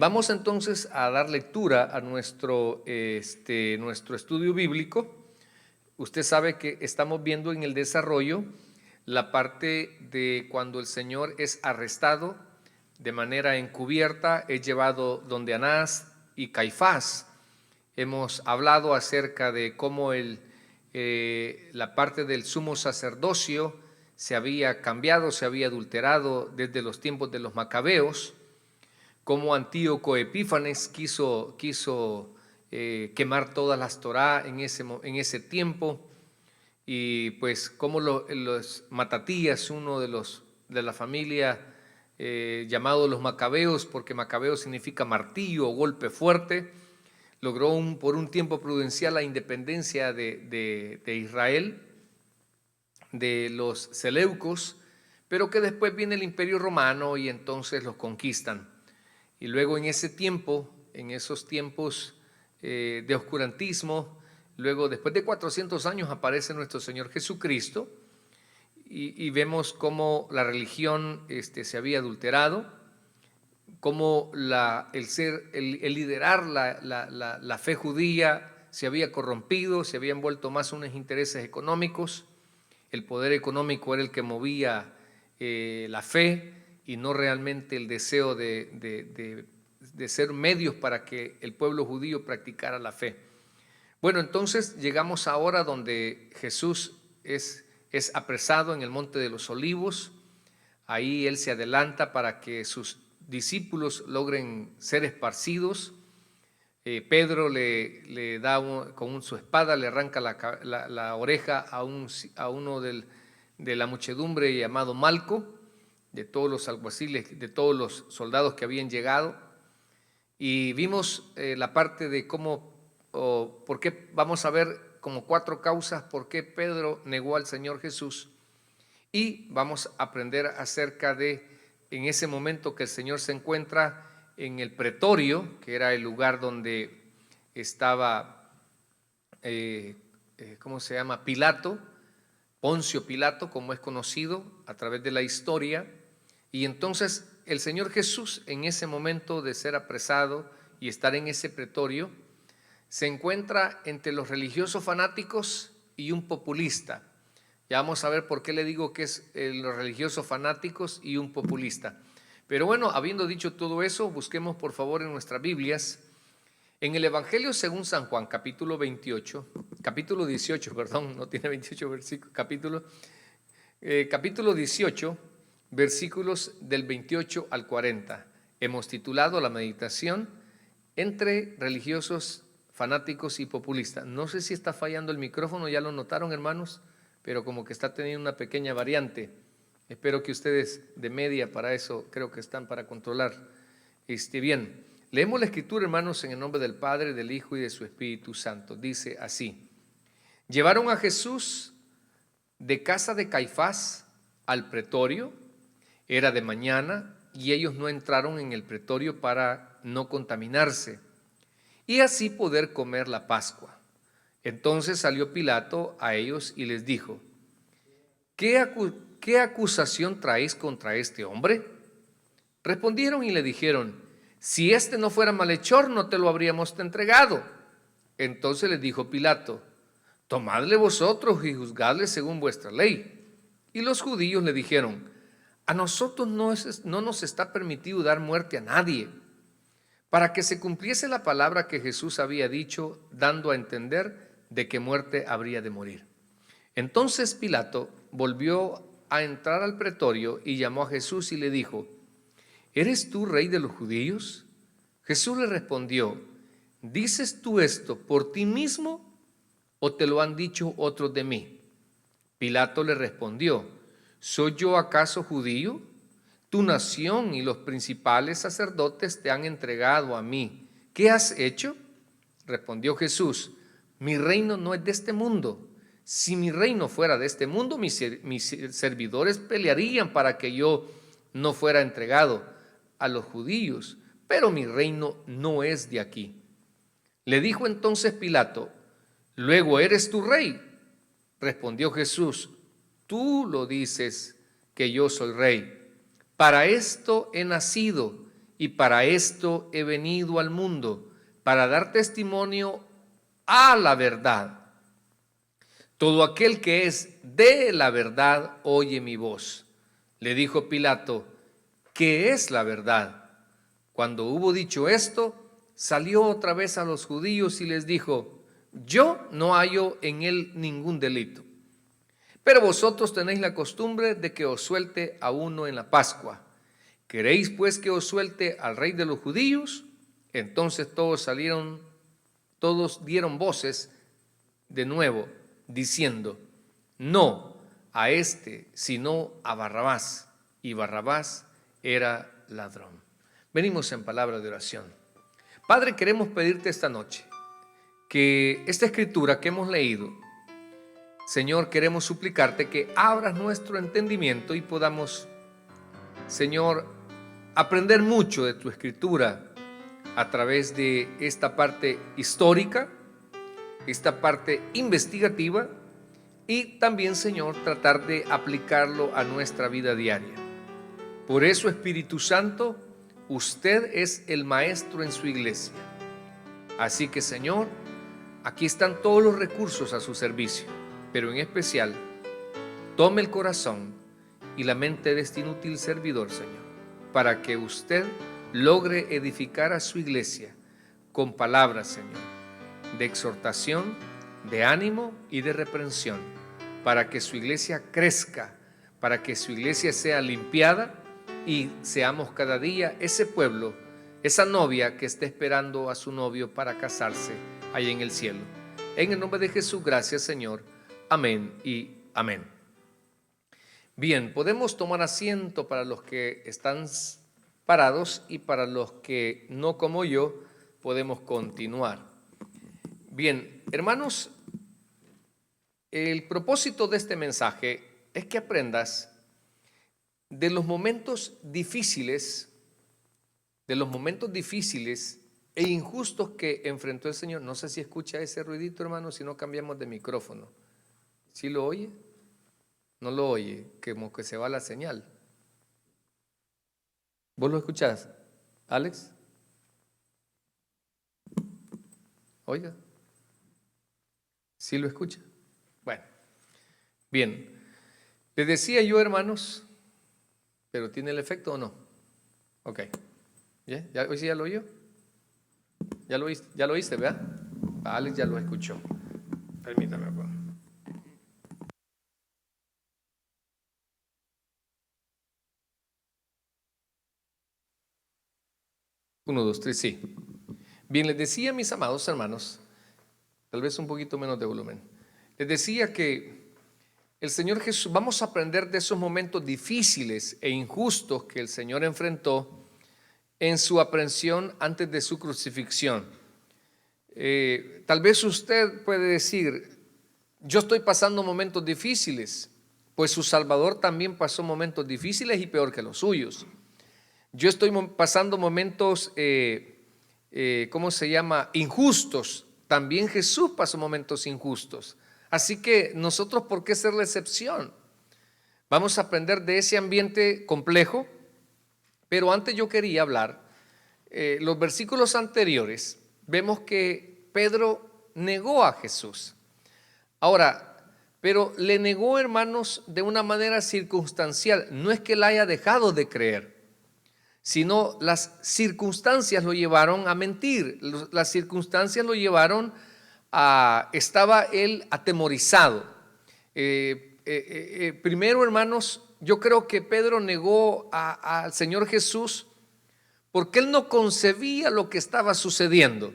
Vamos entonces a dar lectura a nuestro estudio bíblico. Usted sabe que estamos viendo en el desarrollo la parte de cuando el Señor es arrestado de manera encubierta, es llevado donde Anás y Caifás. Hemos hablado acerca de cómo la parte del sumo sacerdocio se había cambiado, se había adulterado desde los tiempos de los macabeos, cómo Antíoco Epífanes quiso quemar todas las Torá en ese tiempo, y pues cómo los Matatías, uno de la familia llamado los Macabeos, porque Macabeo significa martillo o golpe fuerte, logró por un tiempo prudencial la independencia de Israel, de los Seleucos, pero que después viene el Imperio Romano y entonces los conquistan. Y luego en esos tiempos de oscurantismo, luego después de 400 años aparece nuestro Señor Jesucristo y vemos cómo la religión se había adulterado, cómo el liderar la fe judía se había corrompido, se había envuelto más unos intereses económicos. El poder económico era el que movía la fe y no realmente el deseo de ser medios para que el pueblo judío practicara la fe. Bueno, entonces llegamos ahora donde Jesús es apresado en el Monte de los Olivos. Ahí Él se adelanta para que sus discípulos logren ser esparcidos. Pedro le da con su espada, le arranca la oreja a uno de la muchedumbre llamado Malco, de todos los alguaciles, de todos los soldados que habían llegado. Y vimos la parte de por qué, vamos a ver como 4 causas por qué Pedro negó al Señor Jesús. Y vamos a aprender acerca de, en ese momento que el Señor se encuentra en el pretorio, que era el lugar donde estaba, Pilato, Poncio Pilato, como es conocido a través de la historia. Y entonces el Señor Jesús, en ese momento de ser apresado y estar en ese pretorio, se encuentra entre los religiosos fanáticos y un populista. Ya vamos a ver por qué le digo que es los religiosos fanáticos y un populista. Pero bueno, habiendo dicho todo eso, busquemos por favor en nuestras Biblias, en el Evangelio según San Juan, capítulo 18, no tiene 28 versículos, capítulo 18, versículos del 28 al 40. Hemos titulado la meditación entre religiosos, fanáticos y populistas. No sé si está fallando el micrófono, ya lo notaron, hermanos, pero como que está teniendo una pequeña variante. Espero que ustedes de media para eso creo que están para controlar. Bien, leemos la escritura, hermanos, en el nombre del Padre, del Hijo y de su Espíritu Santo. Dice así: llevaron a Jesús de casa de Caifás al pretorio. Era de mañana y ellos no entraron en el pretorio para no contaminarse y así poder comer la Pascua. Entonces salió Pilato a ellos y les dijo: ¿Qué acusación traéis contra este hombre? Respondieron y le dijeron: si este no fuera malhechor, no te lo habríamos entregado. Entonces les dijo Pilato: tomadle vosotros y juzgadle según vuestra ley. Y los judíos le dijeron: a nosotros no nos está permitido dar muerte a nadie, para que se cumpliese la palabra que Jesús había dicho, dando a entender de qué muerte habría de morir. Entonces Pilato volvió a entrar al pretorio y llamó a Jesús y le dijo: ¿eres tú rey de los judíos? Jesús le respondió: ¿dices tú esto por ti mismo o te lo han dicho otros de mí? Pilato le respondió: ¿soy yo acaso judío? Tu nación y los principales sacerdotes te han entregado a mí. ¿Qué has hecho? Respondió Jesús: mi reino no es de este mundo. Si mi reino fuera de este mundo, mis servidores pelearían para que yo no fuera entregado a los judíos, pero mi reino no es de aquí. Le dijo entonces Pilato: ¿luego eres tu rey? Respondió Jesús: tú lo dices que yo soy rey. Para esto he nacido y para esto he venido al mundo, para dar testimonio a la verdad. Todo aquel que es de la verdad oye mi voz. Le dijo Pilato: ¿qué es la verdad? Cuando hubo dicho esto, salió otra vez a los judíos y les dijo: yo no hallo en él ningún delito. Pero vosotros tenéis la costumbre de que os suelte a uno en la Pascua. ¿Queréis pues que os suelte al rey de los judíos? Entonces todos dieron voces de nuevo, diciendo: no a este, sino a Barrabás. Y Barrabás era ladrón. Venimos en palabra de oración. Padre, queremos pedirte esta noche que esta escritura que hemos leído, Señor, queremos suplicarte que abras nuestro entendimiento y podamos, Señor, aprender mucho de tu escritura a través de esta parte histórica, esta parte investigativa y también, Señor, tratar de aplicarlo a nuestra vida diaria. Por eso, Espíritu Santo, usted es el maestro en su iglesia. Así que, Señor, aquí están todos los recursos a su servicio, pero en especial, tome el corazón y la mente de este inútil servidor, Señor, para que usted logre edificar a su iglesia con palabras, Señor, de exhortación, de ánimo y de reprensión, para que su iglesia crezca, para que su iglesia sea limpiada y seamos cada día ese pueblo, esa novia que está esperando a su novio para casarse allá en el cielo. En el nombre de Jesús, gracias, Señor. Amén y amén. Bien, podemos tomar asiento para los que están parados y para los que no, como yo, podemos continuar. Bien, hermanos, el propósito de este mensaje es que aprendas de los momentos difíciles e injustos que enfrentó el Señor. No sé si escucha ese ruidito, hermano, si no cambiamos de micrófono. ¿Sí lo oye? No lo oye, como que se va la señal. ¿Vos lo escuchás, Alex? Oiga, ¿sí lo escucha? Bueno, bien. Les decía yo, hermanos, pero ¿tiene el efecto o no? Ok. ¿Ya? ¿Hoy sí ya lo oyó? ¿Ya lo oíste, verdad? Alex ya lo escuchó. Permítame, pues. 1, 2, 3, sí. Bien, les decía, mis amados hermanos, tal vez un poquito menos de volumen. Les decía que el Señor Jesús, vamos a aprender de esos momentos difíciles e injustos que el Señor enfrentó en su aprehensión antes de su crucifixión. Tal vez usted puede decir: yo estoy pasando momentos difíciles, pues su Salvador también pasó momentos difíciles y peor que los suyos. Yo estoy pasando momentos, injustos. También Jesús pasó momentos injustos. Así que nosotros, ¿por qué ser la excepción? Vamos a aprender de ese ambiente complejo, pero antes yo quería hablar, los versículos anteriores, vemos que Pedro negó a Jesús. Ahora, pero le negó, hermanos, de una manera circunstancial. No es que él haya dejado de creer, sino las circunstancias lo llevaron a mentir. Las circunstancias lo llevaron estaba él atemorizado. Primero, hermanos, yo creo que Pedro negó al Señor Jesús porque él no concebía lo que estaba sucediendo.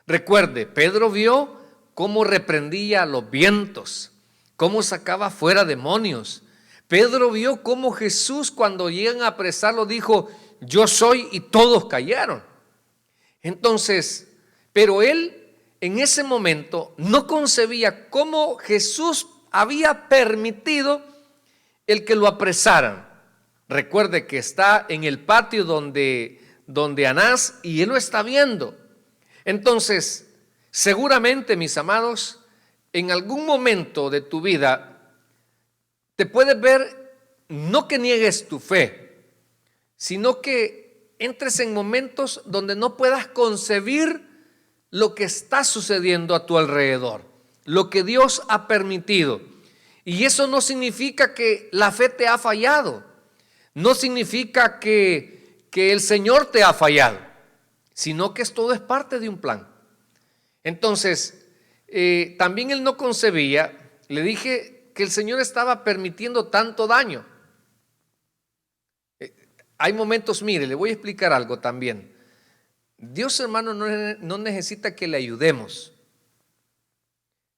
Recuerde, Pedro vio cómo reprendía a los vientos, cómo sacaba fuera demonios. Pedro vio cómo Jesús, cuando llegan a apresarlo, dijo: yo soy, y todos callaron. Entonces, pero él en ese momento no concebía cómo Jesús había permitido el que lo apresaran. Recuerde que está en el patio donde Anás, y él lo está viendo. Entonces, seguramente, mis amados, en algún momento de tu vida te puedes ver, no que niegues tu fe, sino que entres en momentos donde no puedas concebir lo que está sucediendo a tu alrededor, lo que Dios ha permitido. Y eso no significa que la fe te ha fallado, no significa que el Señor te ha fallado, sino que todo es parte de un plan. Entonces, también él no concebía, le dije que el Señor estaba permitiendo tanto daño. Hay momentos, mire, le voy a explicar algo también. Dios, hermano, no necesita que le ayudemos,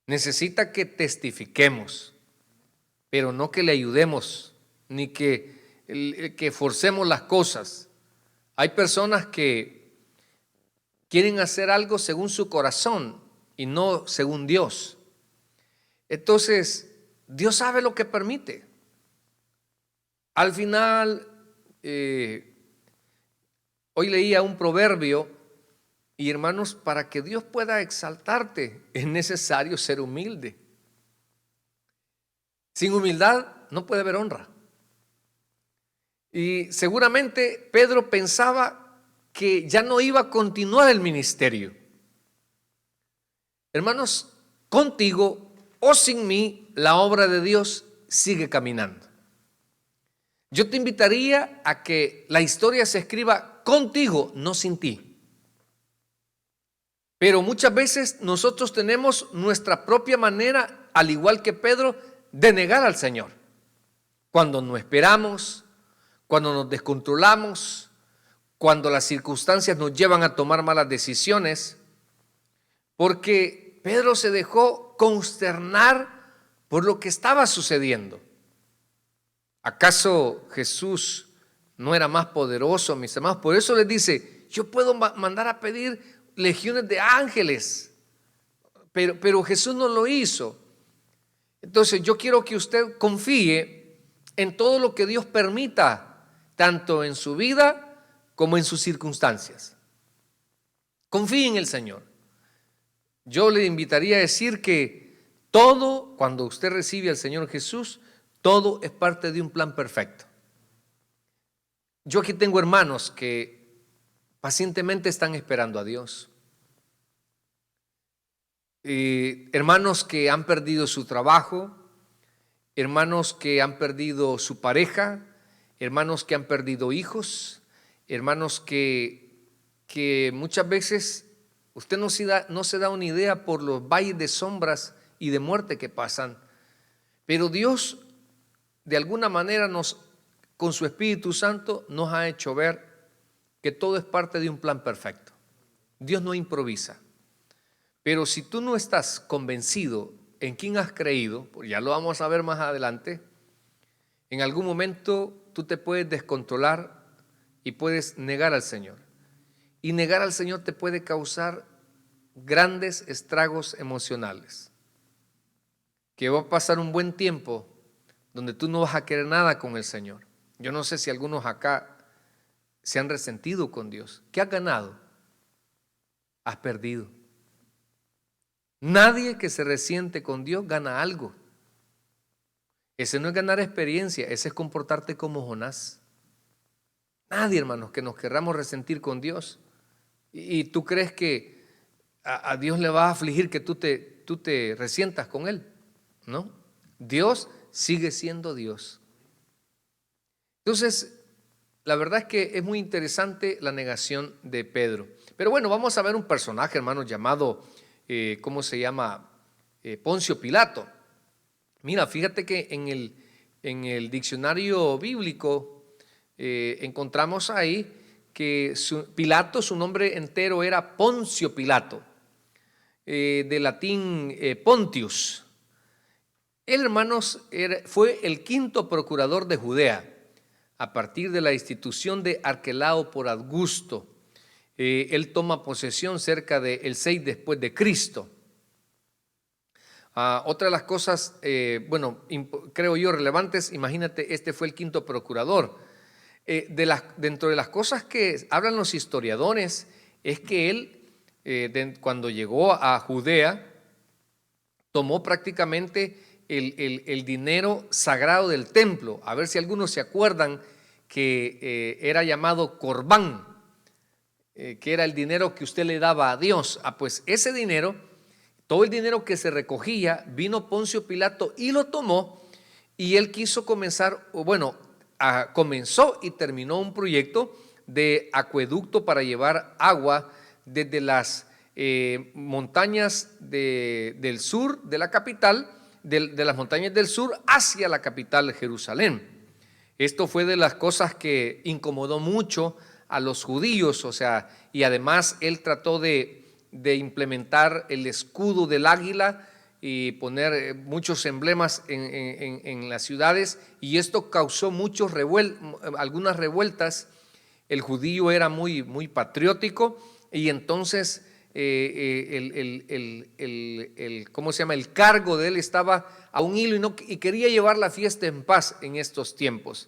necesita que testifiquemos, pero no que le ayudemos, ni que forcemos las cosas. Hay personas que quieren hacer algo según su corazón y no según Dios. Entonces, Dios sabe lo que permite. Al final, hoy leía un proverbio y, hermanos, para que Dios pueda exaltarte es necesario ser humilde. Sin humildad no puede haber honra. Y seguramente Pedro pensaba que ya no iba a continuar el ministerio. Hermanos, contigo o sin mí, la obra de Dios sigue caminando. Yo te invitaría a que la historia se escriba contigo, no sin ti. Pero muchas veces nosotros tenemos nuestra propia manera, al igual que Pedro, de negar al Señor. Cuando no esperamos, cuando nos descontrolamos, cuando las circunstancias nos llevan a tomar malas decisiones, porque Pedro se dejó consternar por lo que estaba sucediendo. ¿Acaso Jesús no era más poderoso, mis hermanos? Por eso les dice, yo puedo mandar a pedir legiones de ángeles, pero Jesús no lo hizo. Entonces yo quiero que usted confíe en todo lo que Dios permita, tanto en su vida como en sus circunstancias. Confíe en el Señor. Yo le invitaría a decir que todo, cuando usted recibe al Señor Jesús, todo es parte de un plan perfecto. Yo aquí tengo hermanos que pacientemente están esperando a Dios. Hermanos que han perdido su trabajo, hermanos que han perdido su pareja, hermanos que han perdido hijos, hermanos que muchas veces usted no se da una idea por los valles de sombras y de muerte que pasan, pero Dios de alguna manera con su Espíritu Santo nos ha hecho ver que todo es parte de un plan perfecto. Dios no improvisa. Pero si tú no estás convencido en quién has creído, pues ya lo vamos a ver más adelante, en algún momento tú te puedes descontrolar y puedes negar al Señor. Y negar al Señor te puede causar grandes estragos emocionales. Que va a pasar un buen tiempo donde tú no vas a querer nada con el Señor. Yo no sé si algunos acá se han resentido con Dios. ¿Qué has ganado? Has perdido. Nadie que se resiente con Dios gana algo. Ese no es ganar experiencia, ese es comportarte como Jonás. Nadie, hermanos, que nos querramos resentir con Dios. Y tú crees que a Dios le va a afligir que tú te resientas con Él. ¿No? Dios sigue siendo Dios. Entonces, la verdad es que es muy interesante la negación de Pedro. Pero bueno, vamos a ver un personaje, hermanos, llamado, ¿cómo se llama? Poncio Pilato. Mira, fíjate que en el diccionario bíblico encontramos ahí que Pilato, su nombre entero era Poncio Pilato, de latín Pontius. Él, hermanos, fue el quinto procurador de Judea a partir de la institución de Arquelao por Augusto. Él toma posesión cerca del 6 después de Cristo. Otra de las cosas, creo yo relevantes, imagínate, este fue el quinto procurador. Dentro de las cosas que hablan los historiadores es que él, cuando llegó a Judea, tomó prácticamente el dinero sagrado del templo. A ver si algunos se acuerdan que era llamado corbán. que era el dinero que usted le daba a Dios. Pues ese dinero, todo el dinero que se recogía, vino Poncio Pilato y lo tomó, y él quiso comenzar, comenzó y terminó un proyecto de acueducto para llevar agua desde las montañas del sur de la capital, de las montañas del sur hacia la capital Jerusalén. Esto fue de las cosas que incomodó mucho a los judíos, y además él trató de implementar el escudo del águila y poner muchos emblemas en las ciudades, y esto causó algunas revueltas. El judío era muy patriótico, y entonces el cargo de él estaba a un hilo, y quería llevar la fiesta en paz en estos tiempos.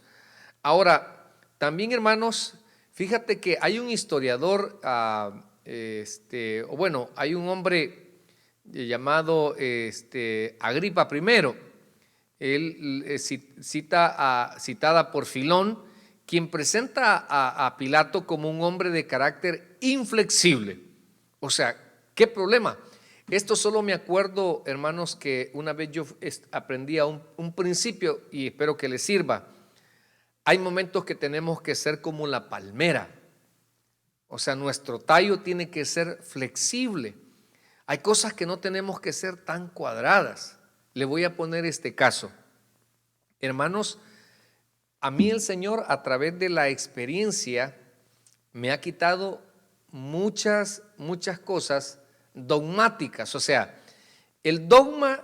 Ahora, también, hermanos, fíjate que hay un historiador, hay un hombre llamado Agripa I. Él citada por Filón, quien presenta a Pilato como un hombre de carácter inflexible. ¿Qué problema? Esto solo me acuerdo, hermanos, que una vez yo aprendí un principio, y espero que les sirva. Hay momentos que tenemos que ser como la palmera. Nuestro tallo tiene que ser flexible. Hay cosas que no tenemos que ser tan cuadradas. Le voy a poner este caso. Hermanos, a mí el Señor, a través de la experiencia, me ha quitado muchas cosas dogmáticas. El dogma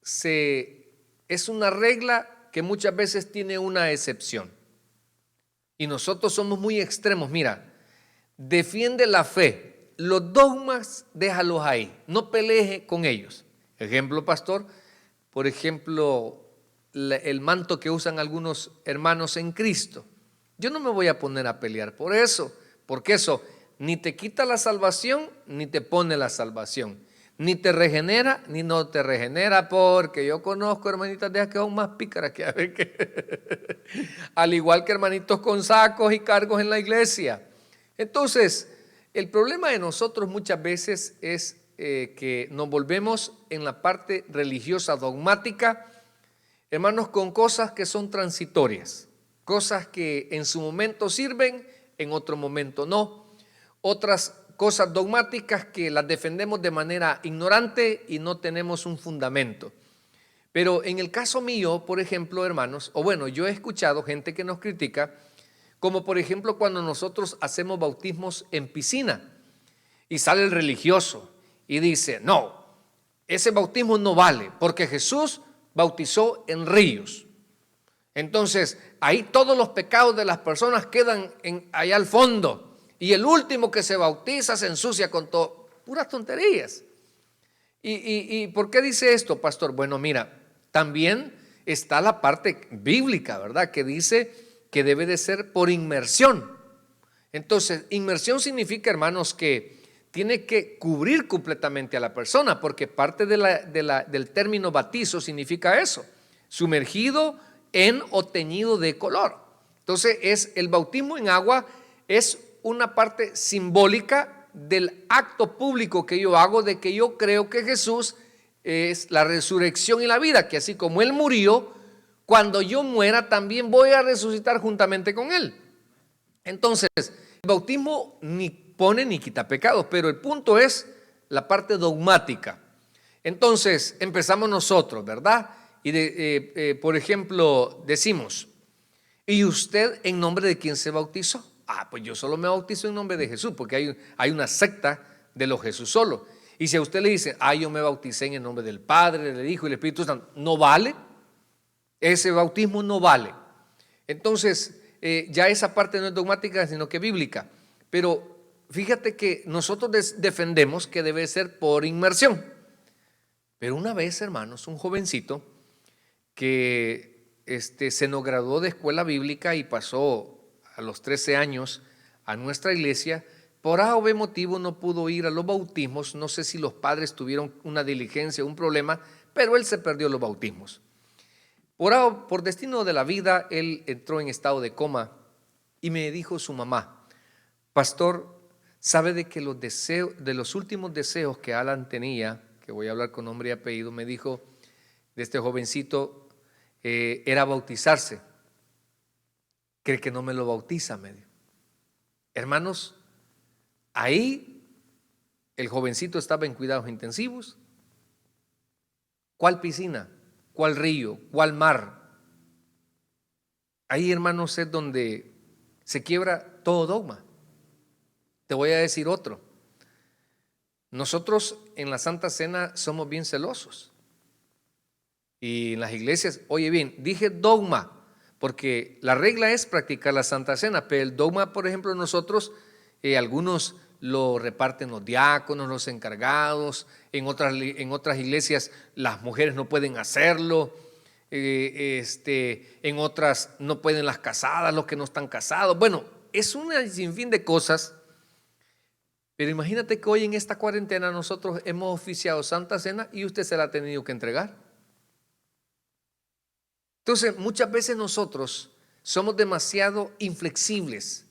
es una regla que muchas veces tiene una excepción. Y nosotros somos muy extremos. Mira, defiende la fe. Los dogmas, déjalos ahí. No pelees con ellos. Ejemplo, pastor, por ejemplo, el manto que usan algunos hermanos en Cristo. Yo no me voy a poner a pelear por eso, porque eso ni te quita la salvación, ni te pone la salvación. Ni te regenera, ni no te regenera, porque yo conozco hermanitas de que son más pícaras que a ver que al igual que hermanitos con sacos y cargos en la iglesia. Entonces, el problema de nosotros muchas veces es que nos volvemos en la parte religiosa dogmática, hermanos, con cosas que son transitorias, cosas que en su momento sirven, en otro momento no. Otras cosas dogmáticas que las defendemos de manera ignorante y no tenemos un fundamento. Pero en el caso mío, por ejemplo, hermanos, yo he escuchado gente que nos critica, como por ejemplo cuando nosotros hacemos bautismos en piscina y sale el religioso y dice, no, ese bautismo no vale porque Jesús bautizó en ríos. Entonces, ahí todos los pecados de las personas quedan allá al fondo. Y el último que se bautiza se ensucia con todo. Puras tonterías. ¿Y por qué dice esto, pastor? Bueno, mira, también está la parte bíblica, ¿verdad? Que dice que debe de ser por inmersión. Entonces, inmersión significa, hermanos, que tiene que cubrir completamente a la persona, porque parte del término bautizo significa eso, sumergido en o teñido de color. Entonces, el bautismo en agua es una parte simbólica del acto público que yo hago, de que yo creo que Jesús es la resurrección y la vida, que así como Él murió, cuando yo muera también voy a resucitar juntamente con Él. Entonces, el bautismo ni pone ni quita pecados, pero el punto es la parte dogmática. Entonces, empezamos nosotros, ¿verdad? Y por ejemplo, decimos, ¿y usted en nombre de quién se bautizó? Pues yo solo me bautizo en nombre de Jesús, porque hay una secta de los Jesús solo. Y si a usted le dice, yo me bauticé en el nombre del Padre, del Hijo y del Espíritu Santo, no vale. Ese bautismo no vale. Entonces, ya esa parte no es dogmática, sino que bíblica. Pero fíjate que nosotros defendemos que debe ser por inmersión. Pero una vez, hermanos, un jovencito que se nos graduó de escuela bíblica y pasó a los 13 años a nuestra iglesia, por A o B motivo no pudo ir a los bautismos. No sé si los padres tuvieron una diligencia, un problema, pero él se perdió los bautismos. Por destino de la vida, él entró en estado de coma y me dijo su mamá, pastor, sabe de que los deseos, de los últimos deseos que Alan tenía, que voy a hablar con nombre y apellido, me dijo de este jovencito, era bautizarse. ¿Cree que no me lo bautiza? Me dijo. Hermanos, ahí el jovencito estaba en cuidados intensivos. ¿Cuál piscina? ¿Cuál río? ¿Cuál mar? Ahí, hermanos, es donde se quiebra todo dogma. Te voy a decir otro. Nosotros en la Santa Cena somos bien celosos. Y en las iglesias, oye bien, dije dogma, porque la regla es practicar la Santa Cena, pero el dogma, por ejemplo, nosotros, algunos lo reparten los diáconos, los encargados, en otras iglesias las mujeres no pueden hacerlo, en otras no pueden las casadas, los que no están casados. Bueno, es un sinfín de cosas, pero imagínate que hoy en esta cuarentena nosotros hemos oficiado Santa Cena y usted se la ha tenido que entregar. Entonces, muchas veces nosotros somos demasiado inflexibles,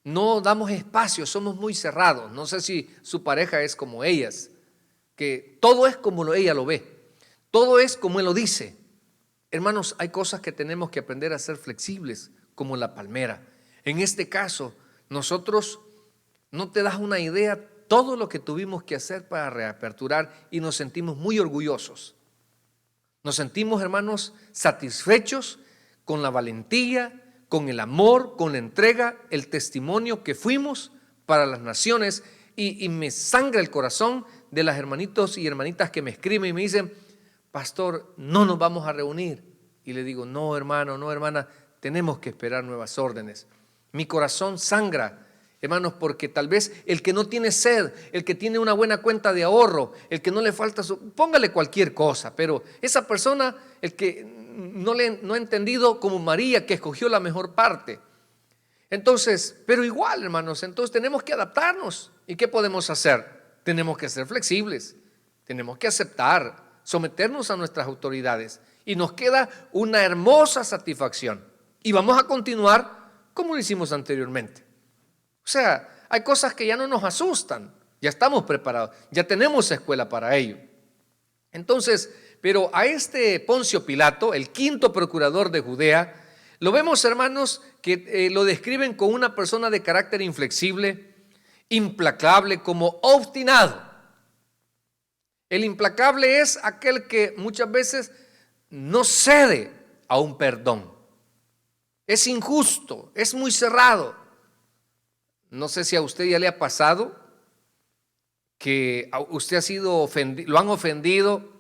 no damos espacio, somos muy cerrados. No sé si su pareja es como ellas, que todo es como ella lo ve, todo es como él lo dice. Hermanos, hay cosas que tenemos que aprender a ser flexibles, como la palmera. En este caso, nosotros, no te das una idea todo lo que tuvimos que hacer para reaperturar y nos sentimos muy orgullosos. Nos sentimos, hermanos, satisfechos con la valentía, con el amor, con la entrega, el testimonio que fuimos para las naciones. Y me sangra el corazón de las hermanitos y hermanitas que me escriben y me dicen, pastor, no nos vamos a reunir. Y le digo, no, hermano, no, hermana, tenemos que esperar nuevas órdenes. Mi corazón sangra, hermanos, porque tal vez el que no tiene sed, el que tiene una buena cuenta de ahorro, el que no le falta, póngale cualquier cosa, pero esa persona, el que no ha entendido como María, que escogió la mejor parte. Entonces, pero igual, hermanos, entonces tenemos que adaptarnos. ¿Y qué podemos hacer? Tenemos que ser flexibles, tenemos que aceptar, someternos a nuestras autoridades. Y nos queda una hermosa satisfacción. Y vamos a continuar como lo hicimos anteriormente. O sea, hay cosas que ya no nos asustan, ya estamos preparados, ya tenemos escuela para ello. Entonces, pero a este Poncio Pilato, el quinto procurador de Judea, lo vemos, hermanos, que lo describen como una persona de carácter inflexible, implacable, como obstinado. El implacable es aquel que muchas veces no cede a un perdón. Es injusto, es muy cerrado. No sé si a usted ya le ha pasado que usted ha sido ofendido, lo han ofendido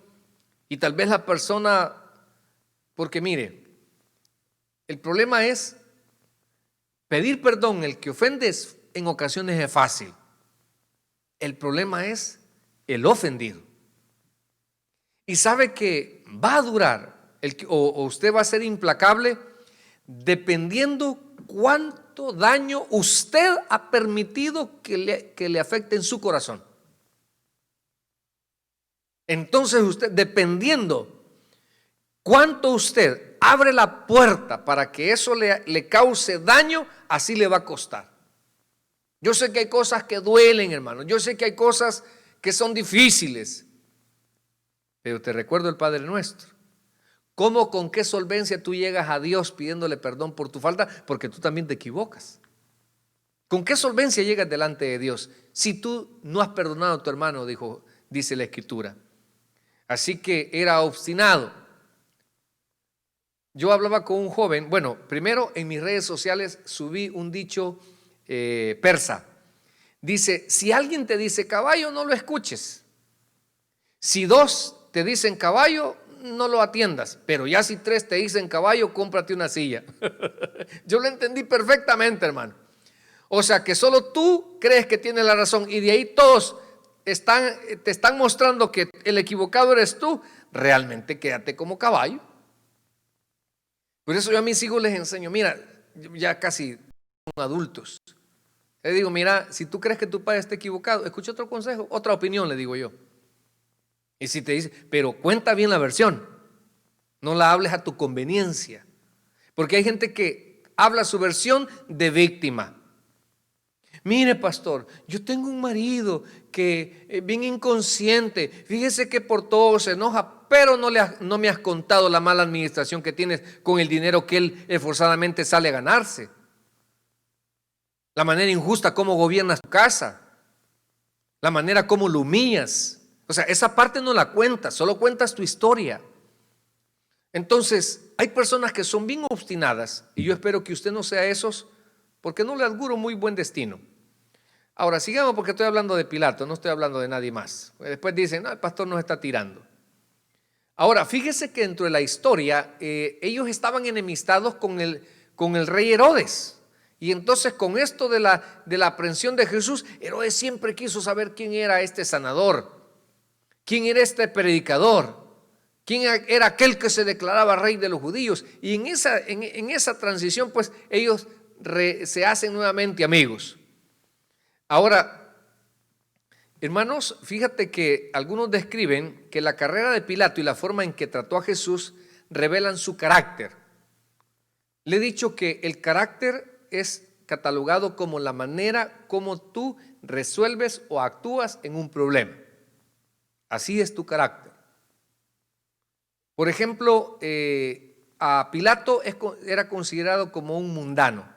y tal vez la persona, porque mire, el problema es pedir perdón. El que ofende en ocasiones es fácil. El problema es el ofendido. Y sabe que va a durar, o usted va a ser implacable dependiendo cuánto daño usted ha permitido que le afecte en su corazón. Entonces usted, dependiendo cuánto usted abre la puerta para que eso le cause daño, así le va a costar. Yo sé que hay cosas que duelen, hermano. Yo sé que hay cosas que son difíciles. Pero te recuerdo el Padre Nuestro. ¿Cómo, con qué solvencia tú llegas a Dios pidiéndole perdón por tu falta? Porque tú también te equivocas. ¿Con qué solvencia llegas delante de Dios si tú no has perdonado a tu hermano? Dice la Escritura. Así que era obstinado. Yo hablaba con un joven. Bueno, primero en mis redes sociales subí un dicho persa. Dice, si alguien te dice caballo, no lo escuches. Si dos te dicen caballo, no lo atiendas, pero ya si tres te dicen caballo, cómprate una silla. Yo lo entendí perfectamente, hermano. O sea que solo tú crees que tienes la razón y de ahí todos te están mostrando que el equivocado eres tú. Realmente quédate como caballo. Por eso yo a mis hijos les enseño, mira, ya casi son adultos. Les digo, mira, si tú crees que tu padre está equivocado, escucha otro consejo, otra opinión, le digo yo. Y si te dice, pero cuenta bien la versión, no la hables a tu conveniencia, porque hay gente que habla su versión de víctima. Mire, pastor, yo tengo un marido que es bien inconsciente. Fíjese que por todo se enoja, pero no me has contado la mala administración que tienes con el dinero que él esforzadamente sale a ganarse. La manera injusta como gobiernas tu casa. La manera como lo humillas. O sea, esa parte no la cuentas, solo cuentas tu historia. Entonces, hay personas que son bien obstinadas y yo espero que usted no sea esos, porque no le auguro muy buen destino. Ahora, sigamos, porque estoy hablando de Pilato, no estoy hablando de nadie más. Después dicen, no, el pastor nos está tirando. Ahora, fíjese que dentro de la historia, ellos estaban enemistados con el rey Herodes. Y entonces con esto de la aprehensión de Jesús, Herodes siempre quiso saber quién era este sanador, quién era este predicador, quién era aquel que se declaraba rey de los judíos. Y en esa transición, pues ellos se hacen nuevamente amigos. Ahora, hermanos, fíjate que algunos describen que la carrera de Pilato y la forma en que trató a Jesús revelan su carácter. Le he dicho que el carácter es catalogado como la manera como tú resuelves o actúas en un problema. Así es tu carácter. Por ejemplo, a Pilato era considerado como un mundano,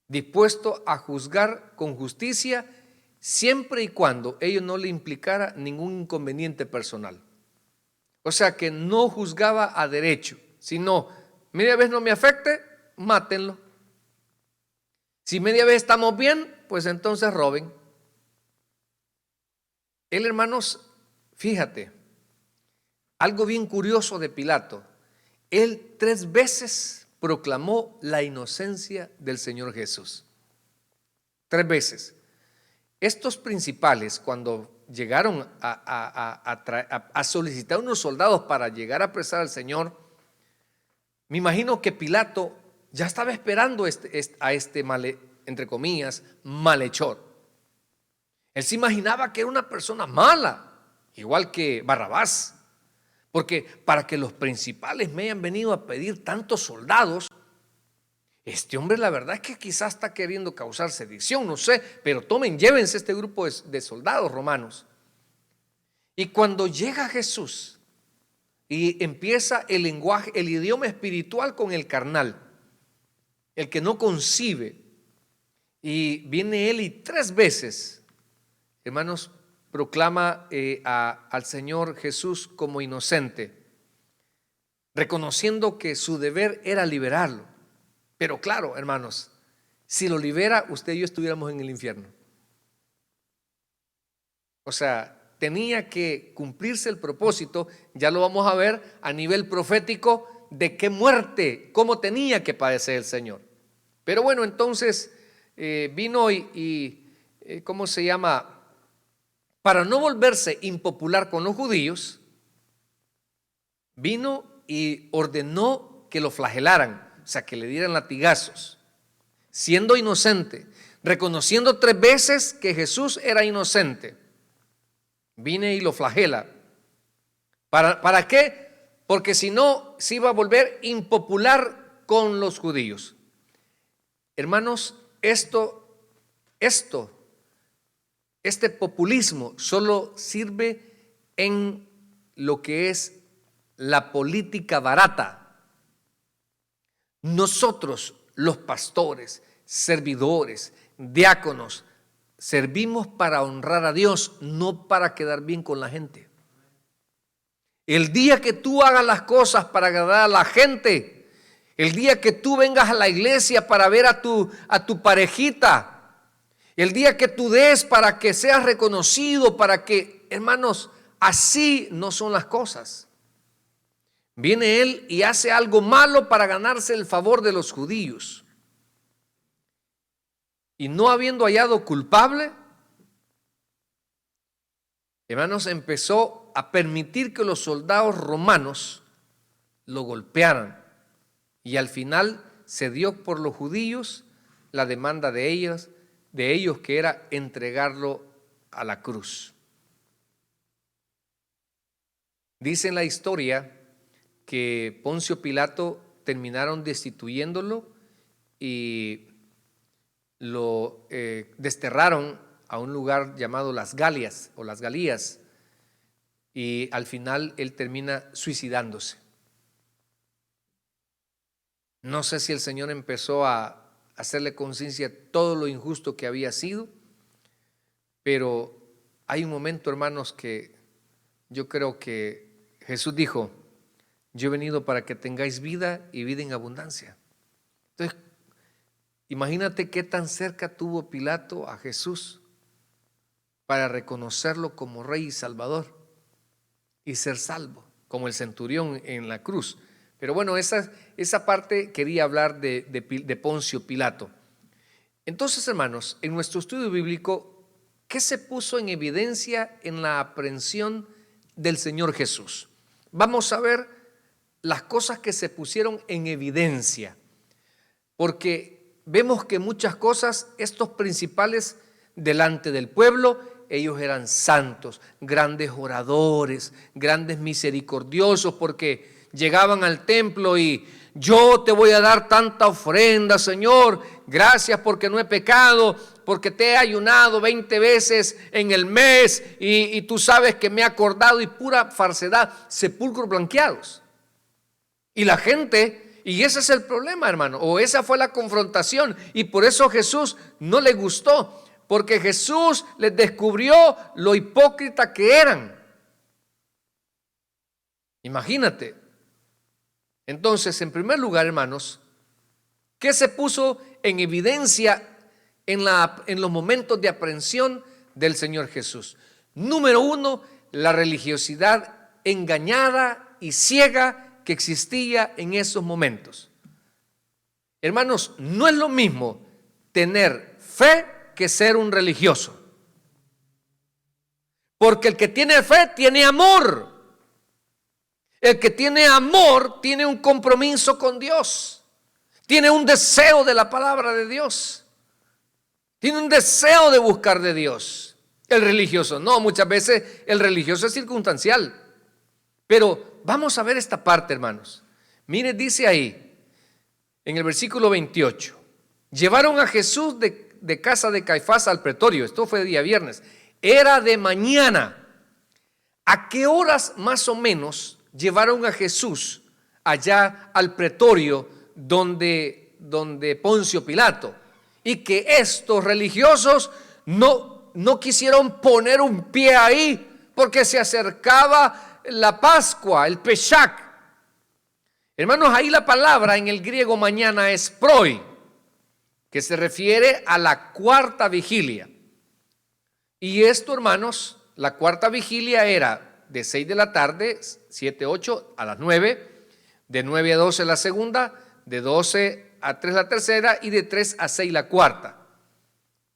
dispuesto a juzgar con justicia siempre y cuando ello no le implicara ningún inconveniente personal. O sea que no juzgaba a derecho, sino media vez no me afecte, mátenlo. Si media vez estamos bien, pues entonces roben. Él, hermanos, fíjate, algo bien curioso de Pilato, él 3 veces proclamó la inocencia del Señor Jesús. 3 veces. Estos principales, cuando llegaron a solicitar unos soldados para llegar a apresar al Señor, me imagino que Pilato ya estaba esperando a este entre comillas, malhechor. Él se imaginaba que era una persona mala, igual que Barrabás, porque para que los principales me hayan venido a pedir tantos soldados, este hombre la verdad es que quizás está queriendo causar sedición, no sé, pero llévense este grupo de soldados romanos. Y cuando llega Jesús y empieza el lenguaje, el idioma espiritual con el carnal, el que no concibe, y viene él y 3 veces, hermanos, proclama al Señor Jesús como inocente, reconociendo que su deber era liberarlo. Pero claro, hermanos, si lo libera, usted y yo estuviéramos en el infierno. O sea, tenía que cumplirse el propósito, ya lo vamos a ver a nivel profético, de qué muerte, cómo tenía que padecer el Señor. Pero bueno, entonces vino ¿cómo se llama? Para no volverse impopular con los judíos, vino y ordenó que lo flagelaran, o sea, que le dieran latigazos, siendo inocente, reconociendo 3 veces que Jesús era inocente. Vine y lo flagela. ¿Para qué? Porque si no, se iba a volver impopular con los judíos. Hermanos, este populismo solo sirve en lo que es la política barata. Nosotros, los pastores, servidores, diáconos, servimos para honrar a Dios, no para quedar bien con la gente. El día que tú hagas las cosas para agradar a la gente, el día que tú vengas a la iglesia para ver a tu parejita, el día que tú des para que seas reconocido, para que, hermanos, así no son las cosas. Viene él y hace algo malo para ganarse el favor de los judíos. Y no habiendo hallado culpable, hermanos, empezó a permitir que los soldados romanos lo golpearan. Y al final se dio por los judíos la demanda de ellos que era entregarlo a la cruz. Dice en la historia que Poncio Pilato terminaron destituyéndolo y lo desterraron a un lugar llamado las Galias o las Galías, y al final él termina suicidándose. No sé si el Señor empezó a hacerle conciencia de todo lo injusto que había sido, pero hay un momento, hermanos, que yo creo que Jesús dijo: yo he venido para que tengáis vida y vida en abundancia. Entonces, imagínate qué tan cerca tuvo Pilato a Jesús para reconocerlo como Rey y Salvador y ser salvo, como el centurión en la cruz. Pero bueno, esa parte quería hablar de Poncio Pilato. Entonces, hermanos, en nuestro estudio bíblico, ¿qué se puso en evidencia en la aprehensión del Señor Jesús? Vamos a ver las cosas que se pusieron en evidencia, porque vemos que muchas cosas, estos principales delante del pueblo, ellos eran santos, grandes oradores, grandes misericordiosos, porque llegaban al templo y: yo te voy a dar tanta ofrenda, Señor, gracias porque no he pecado, porque te he ayunado 20 veces en el mes y tú sabes que me he acordado, y pura falsedad, sepulcros blanqueados. Y la gente, y ese es el problema, hermano, o esa fue la confrontación, y por eso Jesús no le gustó, porque Jesús les descubrió lo hipócrita que eran. Imagínate. Entonces, en primer lugar, hermanos, ¿qué se puso en evidencia en los momentos de aprehensión del Señor Jesús? Número uno, la religiosidad engañada y ciega que existía en esos momentos. Hermanos, no es lo mismo tener fe que ser un religioso, porque el que tiene fe tiene amor. El que tiene amor tiene un compromiso con Dios, tiene un deseo de la palabra de Dios, tiene un deseo de buscar de Dios. El religioso no, muchas veces el religioso es circunstancial. Pero vamos a ver esta parte, hermanos. Mire, dice ahí en el versículo 28: llevaron a Jesús de casa de Caifás al pretorio. Esto fue día viernes, era de mañana. ¿A qué horas más o menos llevaron a Jesús allá al pretorio donde Poncio Pilato? Y que estos religiosos no quisieron poner un pie ahí, porque se acercaba la Pascua, el Pesach. Hermanos, ahí la palabra en el griego mañana es proi, que se refiere a la cuarta vigilia. Y esto, hermanos, la cuarta vigilia era de 6 de la tarde, 7, 8 a las 9, de 9 a 12 la segunda, de 12 a 3 la tercera y de 3 a 6 la cuarta.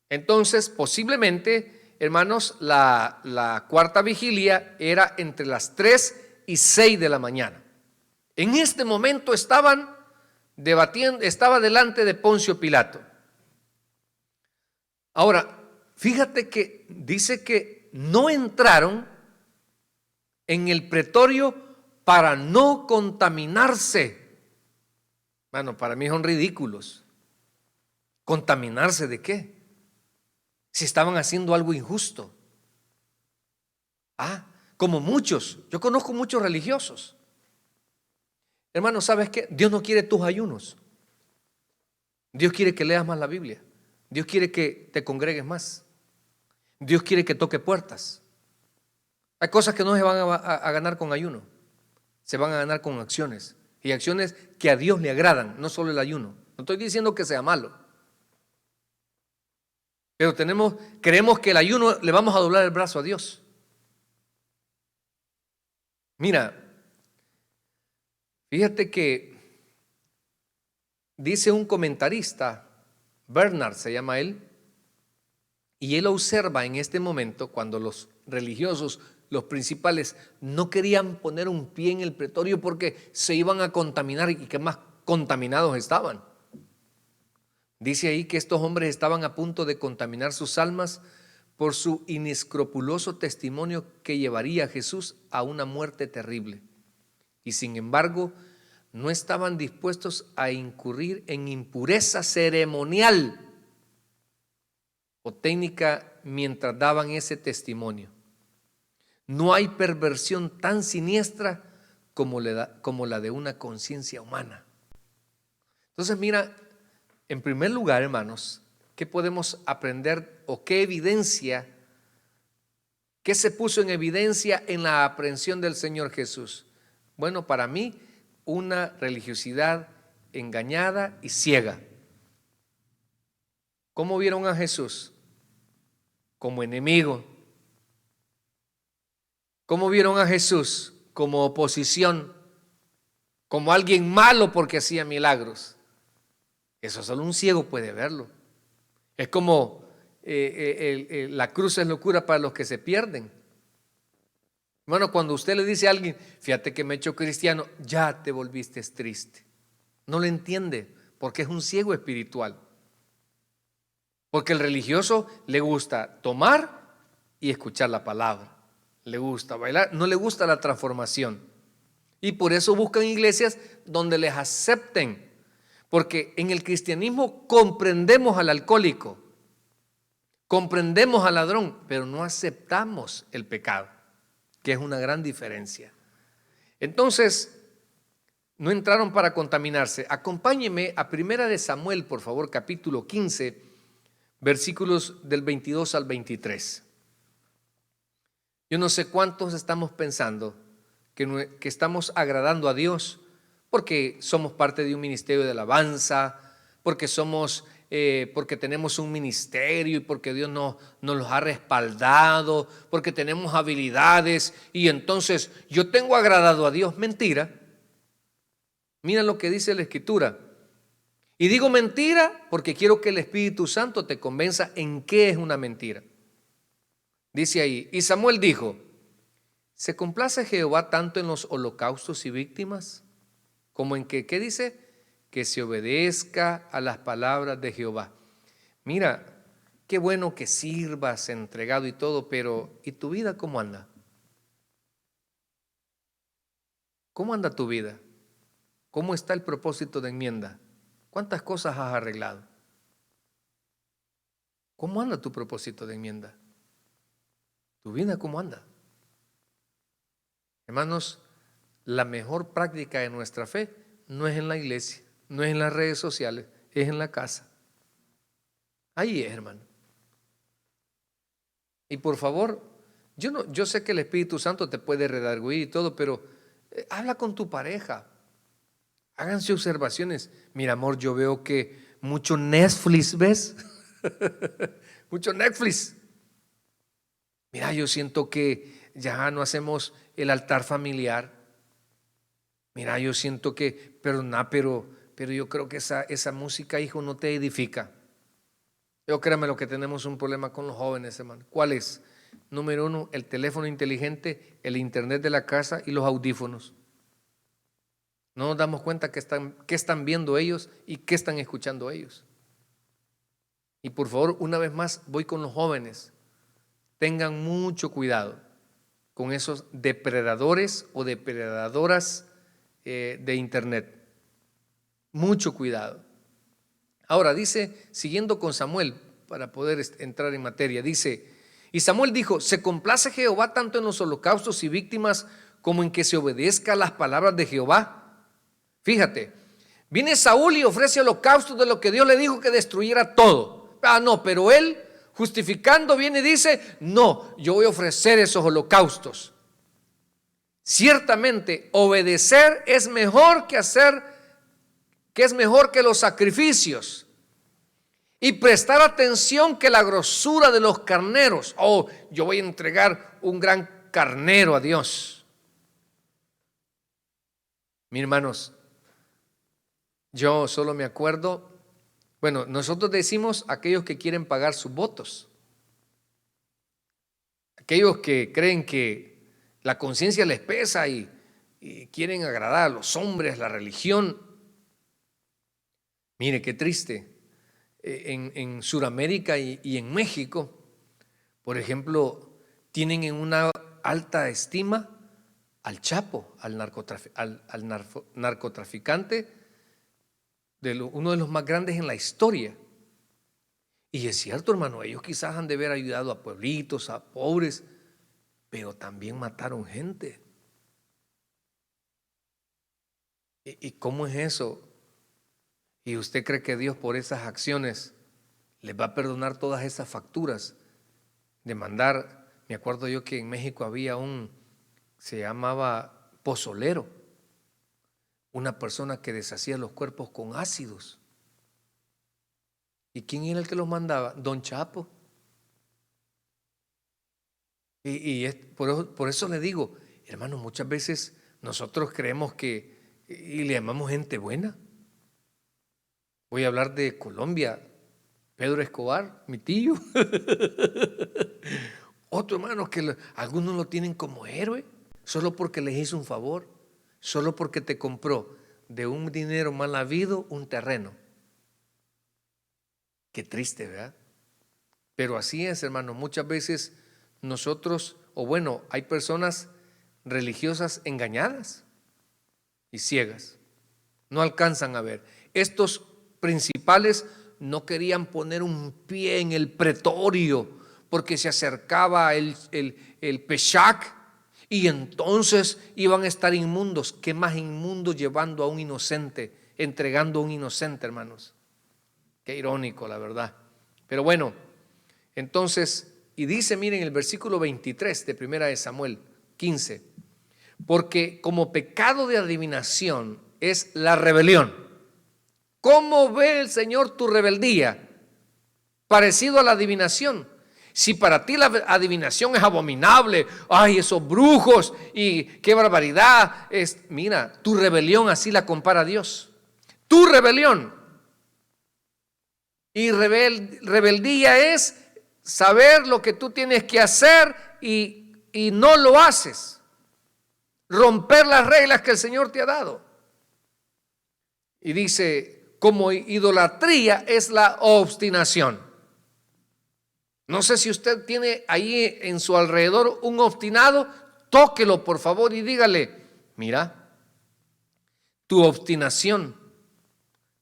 Entonces, posiblemente, hermanos, la cuarta vigilia era entre las 3 y 6 de la mañana. En este momento estaban debatiendo, estaba delante de Poncio Pilato. Ahora, fíjate que dice que no entraron en el pretorio para no contaminarse. Bueno, para mí son ridículos. ¿Contaminarse de qué? Si estaban haciendo algo injusto. Como muchos, yo conozco muchos religiosos. Hermano, ¿sabes qué? Dios no quiere tus ayunos. Dios quiere que leas más la Biblia. Dios quiere que te congregues más. Dios quiere que toque puertas. Hay cosas que no se van a ganar con ayuno, se van a ganar con acciones, y acciones que a Dios le agradan, no solo el ayuno. No estoy diciendo que sea malo, pero creemos que el ayuno le vamos a doblar el brazo a Dios. Mira, fíjate que dice un comentarista, Bernard se llama él, y él observa en este momento cuando los religiosos, los principales, no querían poner un pie en el pretorio porque se iban a contaminar, y que más contaminados estaban. Dice ahí que estos hombres estaban a punto de contaminar sus almas por su inescrupuloso testimonio que llevaría a Jesús a una muerte terrible. Y sin embargo, no estaban dispuestos a incurrir en impureza ceremonial o técnica mientras daban ese testimonio. No hay perversión tan siniestra como la de una conciencia humana. Entonces, mira, en primer lugar, hermanos, ¿qué podemos aprender o qué evidencia, qué se puso en evidencia en la aprehensión del Señor Jesús? Bueno, para mí, una religiosidad engañada y ciega. ¿Cómo vieron a Jesús? Como enemigo. ¿Cómo vieron a Jesús? Como oposición, como alguien malo porque hacía milagros. Eso solo un ciego puede verlo. Es como la cruz es locura para los que se pierden. Bueno, cuando usted le dice a alguien, fíjate que me he hecho cristiano, ya te volviste triste. No lo entiende porque es un ciego espiritual. Porque el religioso le gusta tomar y escuchar la palabra. Le gusta bailar, no le gusta la transformación. Y por eso buscan iglesias donde les acepten. Porque en el cristianismo comprendemos al alcohólico, comprendemos al ladrón, pero no aceptamos el pecado, que es una gran diferencia. Entonces, no entraron para contaminarse. Acompáñeme a 1 Samuel, por favor, capítulo 15, versículos del 22 al 23. Yo no sé cuántos estamos pensando que estamos agradando a Dios porque somos parte de un ministerio de alabanza, porque tenemos un ministerio y porque Dios nos los ha respaldado, porque tenemos habilidades y entonces yo tengo agradado a Dios. Mentira. Mira lo que dice la Escritura. Y digo mentira porque quiero que el Espíritu Santo te convenza en qué es una mentira. Dice ahí, y Samuel dijo, ¿se complace Jehová tanto en los holocaustos y víctimas como en que, ¿qué dice? Que se obedezca a las palabras de Jehová. Mira, qué bueno que sirvas entregado y todo, pero ¿y tu vida cómo anda? ¿Cómo anda tu vida? ¿Cómo está el propósito de enmienda? ¿Cuántas cosas has arreglado? ¿Cómo anda tu propósito de enmienda? ¿Tu vida cómo anda? Hermanos, la mejor práctica de nuestra fe no es en la iglesia, no es en las redes sociales, es en la casa. Ahí es, hermano. Y por favor, yo sé que el Espíritu Santo te puede redarguir y todo, pero habla con tu pareja. Háganse observaciones. Mira, amor, yo veo que mucho Netflix, ¿ves? Mucho Netflix. Mira, yo siento que ya no hacemos el altar familiar. Mira, yo siento que, pero yo creo que esa música, hijo, no te edifica. Yo créame lo que tenemos un problema con los jóvenes, hermano. ¿Cuál es? Número 1, el teléfono inteligente, el internet de la casa y los audífonos. No nos damos cuenta qué están viendo ellos y qué están escuchando ellos. Y por favor, una vez más, voy con los jóvenes. Tengan mucho cuidado con esos depredadores o depredadoras de internet. Mucho cuidado. Ahora dice, siguiendo con Samuel, para poder entrar en materia, dice, y Samuel dijo, ¿se complace Jehová tanto en los holocaustos y víctimas como en que se obedezca a las palabras de Jehová? Fíjate, viene Saúl y ofrece holocaustos de lo que Dios le dijo que destruyera todo. No, pero él, justificando, viene y dice, no, yo voy a ofrecer esos holocaustos. Ciertamente, obedecer es mejor que es mejor que los sacrificios. Y prestar atención que la grosura de los carneros. Oh, yo voy a entregar un gran carnero a Dios. Mis hermanos, yo solo me acuerdo, bueno, nosotros decimos aquellos que quieren pagar sus votos. Aquellos que creen que la conciencia les pesa y quieren agradar a los hombres, la religión. Mire, qué triste. En Sudamérica y en México, por ejemplo, tienen en una alta estima al Chapo, al narcotraficante, uno de los más grandes en la historia. Y es cierto, hermano, ellos quizás han de haber ayudado a pueblitos, a pobres, pero también mataron gente. ¿Y cómo es eso? ¿Y usted cree que Dios por esas acciones les va a perdonar todas esas facturas? De mandar, me acuerdo yo que en México había se llamaba pozolero, una persona que deshacía los cuerpos con ácidos. ¿Y quién era el que los mandaba? Don Chapo. Por eso le digo, hermano, muchas veces nosotros creemos y le llamamos gente buena. Voy a hablar de Colombia, Pedro Escobar, mi tío. Otro hermano que algunos lo tienen como héroe, solo porque les hizo un favor, solo porque te compró de un dinero mal habido un terreno. Qué triste, ¿verdad? Pero así es, hermano, muchas veces nosotros, hay personas religiosas engañadas y ciegas, no alcanzan a ver. Estos principales no querían poner un pie en el pretorio porque se acercaba el Peshac y entonces iban a estar inmundos. ¿Qué más inmundos llevando a un inocente, entregando a un inocente, hermanos? Qué irónico, la verdad. Pero bueno, entonces, y dice, miren el versículo 23 de 1 de Samuel 15, porque como pecado de adivinación es la rebelión. ¿Cómo ve el Señor tu rebeldía? Parecido a la adivinación. Si para ti la adivinación es abominable, ay, esos brujos y qué barbaridad, mira, tu rebelión así la compara Dios. Tu rebelión. Y rebeldía es saber lo que tú tienes que hacer y no lo haces. Romper las reglas que el Señor te ha dado. Y dice, como idolatría es la obstinación. No sé si usted tiene ahí en su alrededor un obstinado, tóquelo por favor y dígale, mira, tu obstinación,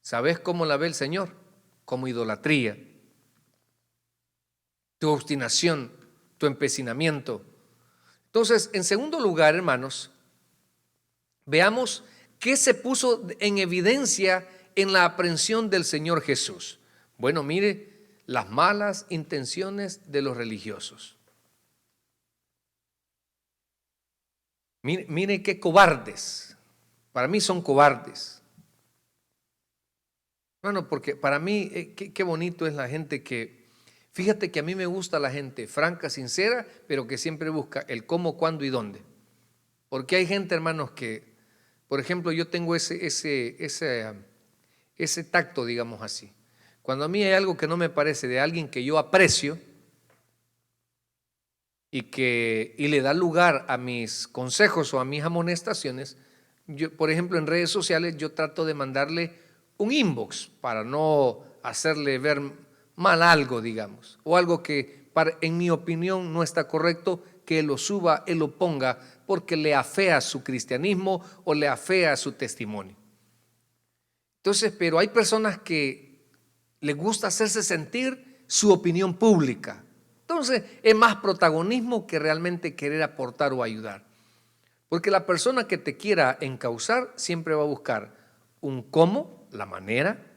¿sabes cómo la ve el Señor? Como idolatría. Tu obstinación, tu empecinamiento. Entonces, en segundo lugar, hermanos, veamos qué se puso en evidencia en la aprehensión del Señor Jesús. Bueno, mire, las malas intenciones de los religiosos. Mire qué cobardes. Para mí son cobardes. Bueno, porque para mí, qué bonito es la gente fíjate que a mí me gusta la gente franca, sincera, pero que siempre busca el cómo, cuándo y dónde. Porque hay gente, hermanos, que, por ejemplo, yo tengo ese tacto, digamos así. Cuando a mí hay algo que no me parece de alguien que yo aprecio y le da lugar a mis consejos o a mis amonestaciones, yo, por ejemplo, en redes sociales yo trato de mandarle un inbox para no hacerle ver mal algo, digamos, o algo que en mi opinión no está correcto, que él lo suba, él lo ponga, porque le afea su cristianismo o le afea su testimonio. Entonces, pero hay personas que les gusta hacerse sentir su opinión pública. Entonces, es más protagonismo que realmente querer aportar o ayudar. Porque la persona que te quiera encauzar siempre va a buscar un cómo, la manera,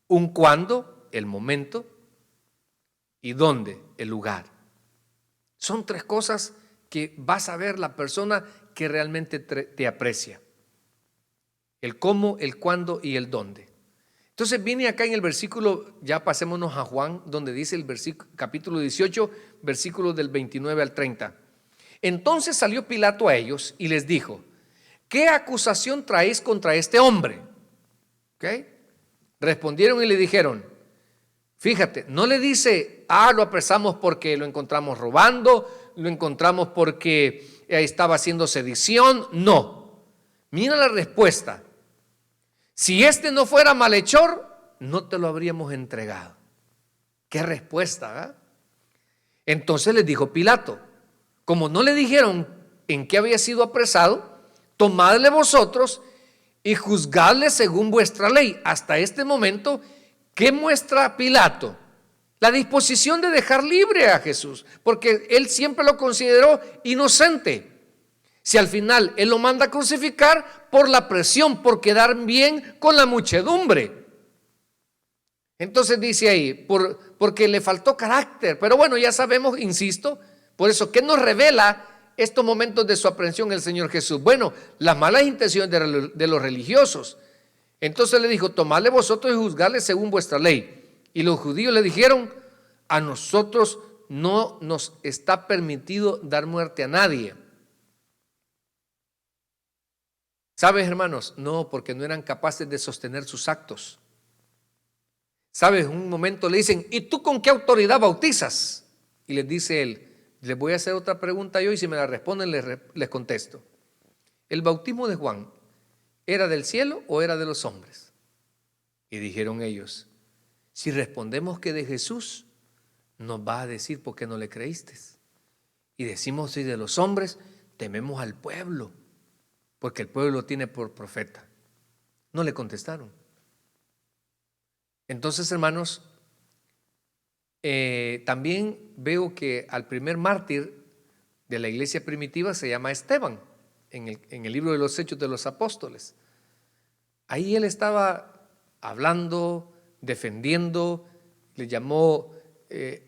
un cuándo, el momento, y dónde, el lugar. Son tres cosas que vas a ver la persona que realmente te aprecia. El cómo, el cuándo y el dónde. Entonces viene acá en el versículo, ya pasémonos a Juan, donde dice el capítulo 18, versículos del 29 al 30. Entonces salió Pilato a ellos y les dijo, ¿qué acusación traéis contra este hombre? ¿Okay? Respondieron y le dijeron, fíjate, no le dice, lo apresamos porque lo encontramos robando, lo encontramos porque estaba haciendo sedición. No, mira la respuesta. Si este no fuera malhechor, no te lo habríamos entregado. Qué respuesta, ¿verdad? Entonces les dijo Pilato, como no le dijeron en qué había sido apresado, tomadle vosotros y juzgadle según vuestra ley. Hasta este momento, ¿qué muestra Pilato? La disposición de dejar libre a Jesús, porque él siempre lo consideró inocente. Si al final él lo manda a crucificar por la presión, por quedar bien con la muchedumbre. Entonces dice ahí, porque le faltó carácter. Pero bueno, ya sabemos, insisto, por eso, ¿qué nos revela estos momentos de su aprehensión el Señor Jesús? Bueno, las malas intenciones de los religiosos. Entonces le dijo, tomadle vosotros y juzgadle según vuestra ley. Y los judíos le dijeron, a nosotros no nos está permitido dar muerte a nadie. ¿Sabes, hermanos? No, porque no eran capaces de sostener sus actos. ¿Sabes? Un momento le dicen, ¿y tú con qué autoridad bautizas? Y les dice él, les voy a hacer otra pregunta yo y si me la responden les contesto. ¿El bautismo de Juan era del cielo o era de los hombres? Y dijeron ellos, si respondemos que de Jesús, nos va a decir por qué no le creíste. Y decimos si de los hombres, tememos al pueblo, porque el pueblo lo tiene por profeta. No le contestaron. Entonces, hermanos, también veo que al primer mártir de la iglesia primitiva se llama Esteban, en el libro de los Hechos de los Apóstoles. Ahí él estaba hablando, defendiendo, le llamó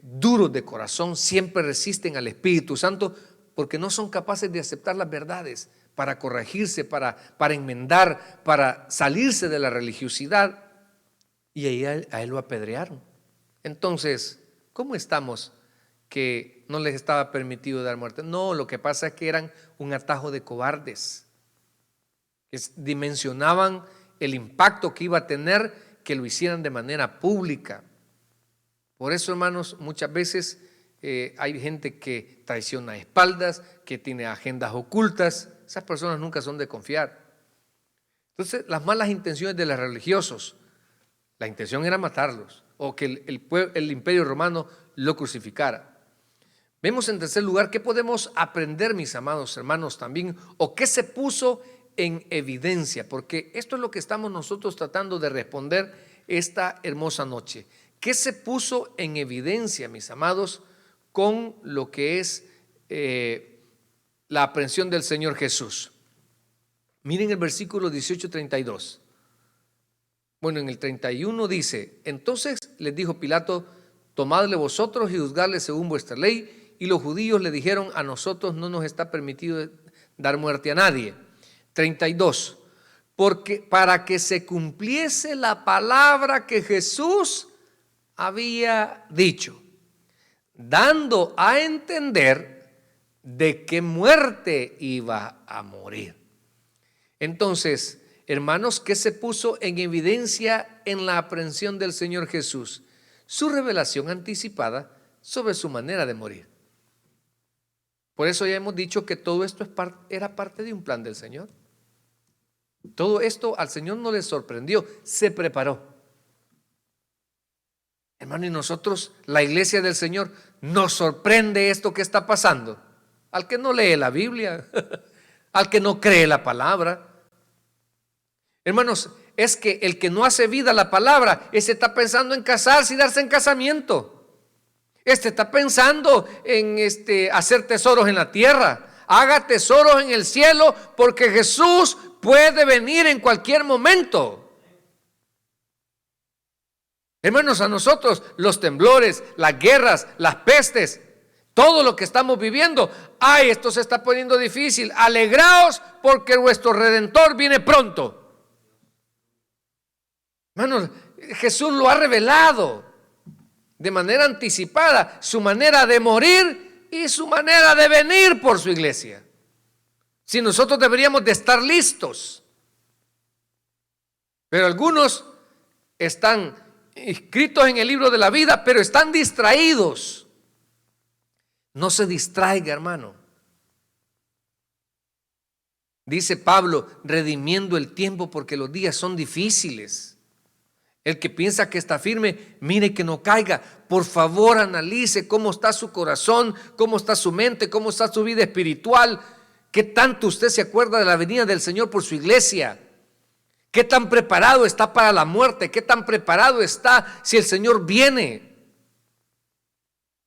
duros de corazón, siempre resisten al Espíritu Santo porque no son capaces de aceptar las verdades para corregirse, para enmendar, para salirse de la religiosidad. Y ahí a él lo apedrearon. Entonces, ¿cómo estamos que no les estaba permitido dar muerte? No, lo que pasa es que eran un atajo de cobardes, que dimensionaban el impacto que iba a tener que lo hicieran de manera pública. Por eso, hermanos, muchas veces hay gente que traiciona a espaldas, que tiene agendas ocultas. Esas personas nunca son de confiar. Entonces, las malas intenciones de los religiosos, la intención era matarlos o que el imperio romano lo crucificara. Vemos en tercer lugar, ¿qué podemos aprender, mis amados hermanos, también? ¿O qué se puso en evidencia? Porque esto es lo que estamos nosotros tratando de responder esta hermosa noche. ¿Qué se puso en evidencia, mis amados, con lo que es la aprehensión del Señor Jesús? Miren el versículo 18-32. Bueno, en el 31 dice, entonces les dijo Pilato, tomadle vosotros y juzgadle según vuestra ley. Y los judíos le dijeron, a nosotros no nos está permitido dar muerte a nadie. 32, porque para que se cumpliese la palabra que Jesús había dicho, dando a entender de qué muerte iba a morir. Entonces, hermanos, ¿qué se puso en evidencia en la aprehensión del Señor Jesús? Su revelación anticipada sobre su manera de morir. Por eso ya hemos dicho que todo esto era parte de un plan del Señor. Todo esto al Señor no le sorprendió, se preparó. Hermano, y nosotros, la iglesia del Señor, nos sorprende esto que está pasando. Al que no lee la Biblia, al que no cree la palabra. Hermanos, es que el que no hace vida a la palabra, ese está pensando en casarse y darse en casamiento. Este está pensando en hacer tesoros en la tierra. Haga tesoros en el cielo porque Jesús puede venir en cualquier momento. Hermanos, a nosotros los temblores, las guerras, las pestes, todo lo que estamos viviendo, ay, esto se está poniendo difícil. Alegraos porque vuestro Redentor viene pronto. Hermanos, Jesús lo ha revelado de manera anticipada, su manera de morir y su manera de venir por su iglesia. Si nosotros deberíamos de estar listos, pero algunos están inscritos en el libro de la vida, pero están distraídos. No se distraiga, hermano. Dice Pablo, redimiendo el tiempo porque los días son difíciles. El que piensa que está firme, mire que no caiga. Por favor, analice cómo está su corazón, cómo está su mente, cómo está su vida espiritual. ¿Qué tanto usted se acuerda de la venida del Señor por su iglesia? ¿Qué tan preparado está para la muerte? ¿Qué tan preparado está si el Señor viene?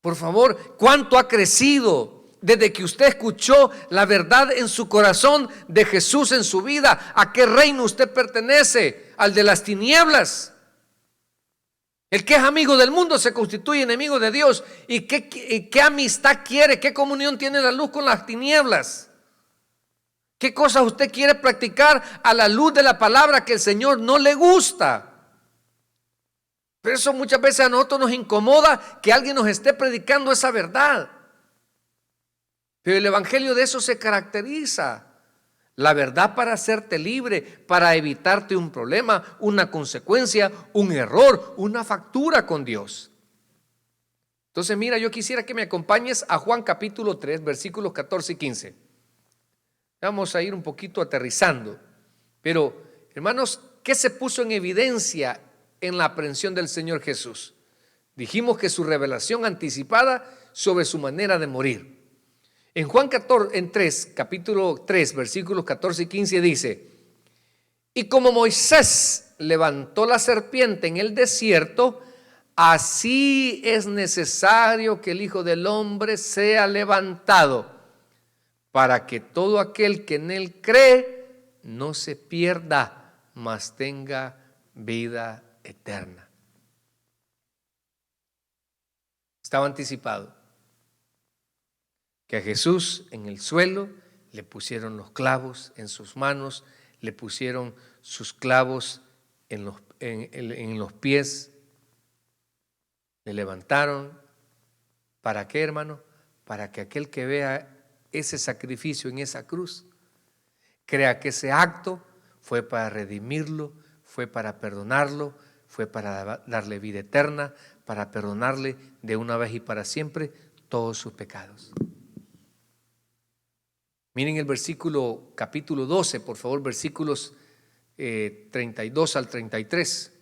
Por favor, ¿cuánto ha crecido desde que usted escuchó la verdad en su corazón de Jesús en su vida? ¿A qué reino usted pertenece? ¿Al de las tinieblas? El que es amigo del mundo se constituye enemigo de Dios. ¿Y qué amistad quiere? ¿Qué comunión tiene la luz con las tinieblas? ¿Qué cosas usted quiere practicar a la luz de la palabra que el Señor no le gusta? Pero eso muchas veces a nosotros nos incomoda que alguien nos esté predicando esa verdad. Pero el evangelio de eso se caracteriza. La verdad para hacerte libre, para evitarte un problema, una consecuencia, un error, una factura con Dios. Entonces mira, yo quisiera que me acompañes a Juan capítulo 3, versículos 14 y 15. Vamos a ir un poquito aterrizando. Pero, hermanos, ¿qué se puso en evidencia en la aprehensión del Señor Jesús? Dijimos que su revelación anticipada sobre su manera de morir. En Juan 3, capítulo 3, versículos 14 y 15 dice: y como Moisés levantó la serpiente en el desierto, así es necesario que el Hijo del Hombre sea levantado, para que todo aquel que en él cree no se pierda, mas tenga vida eterna. Estaba anticipado que a Jesús en el suelo le pusieron los clavos en sus manos, le pusieron sus clavos en los pies, le levantaron. ¿Para qué, hermano? Para que aquel que vea ese sacrificio en esa cruz crea que ese acto fue para redimirlo, fue para perdonarlo, fue para darle vida eterna, para perdonarle de una vez y para siempre todos sus pecados. Miren el versículo capítulo 12, por favor, versículos 32 al 33.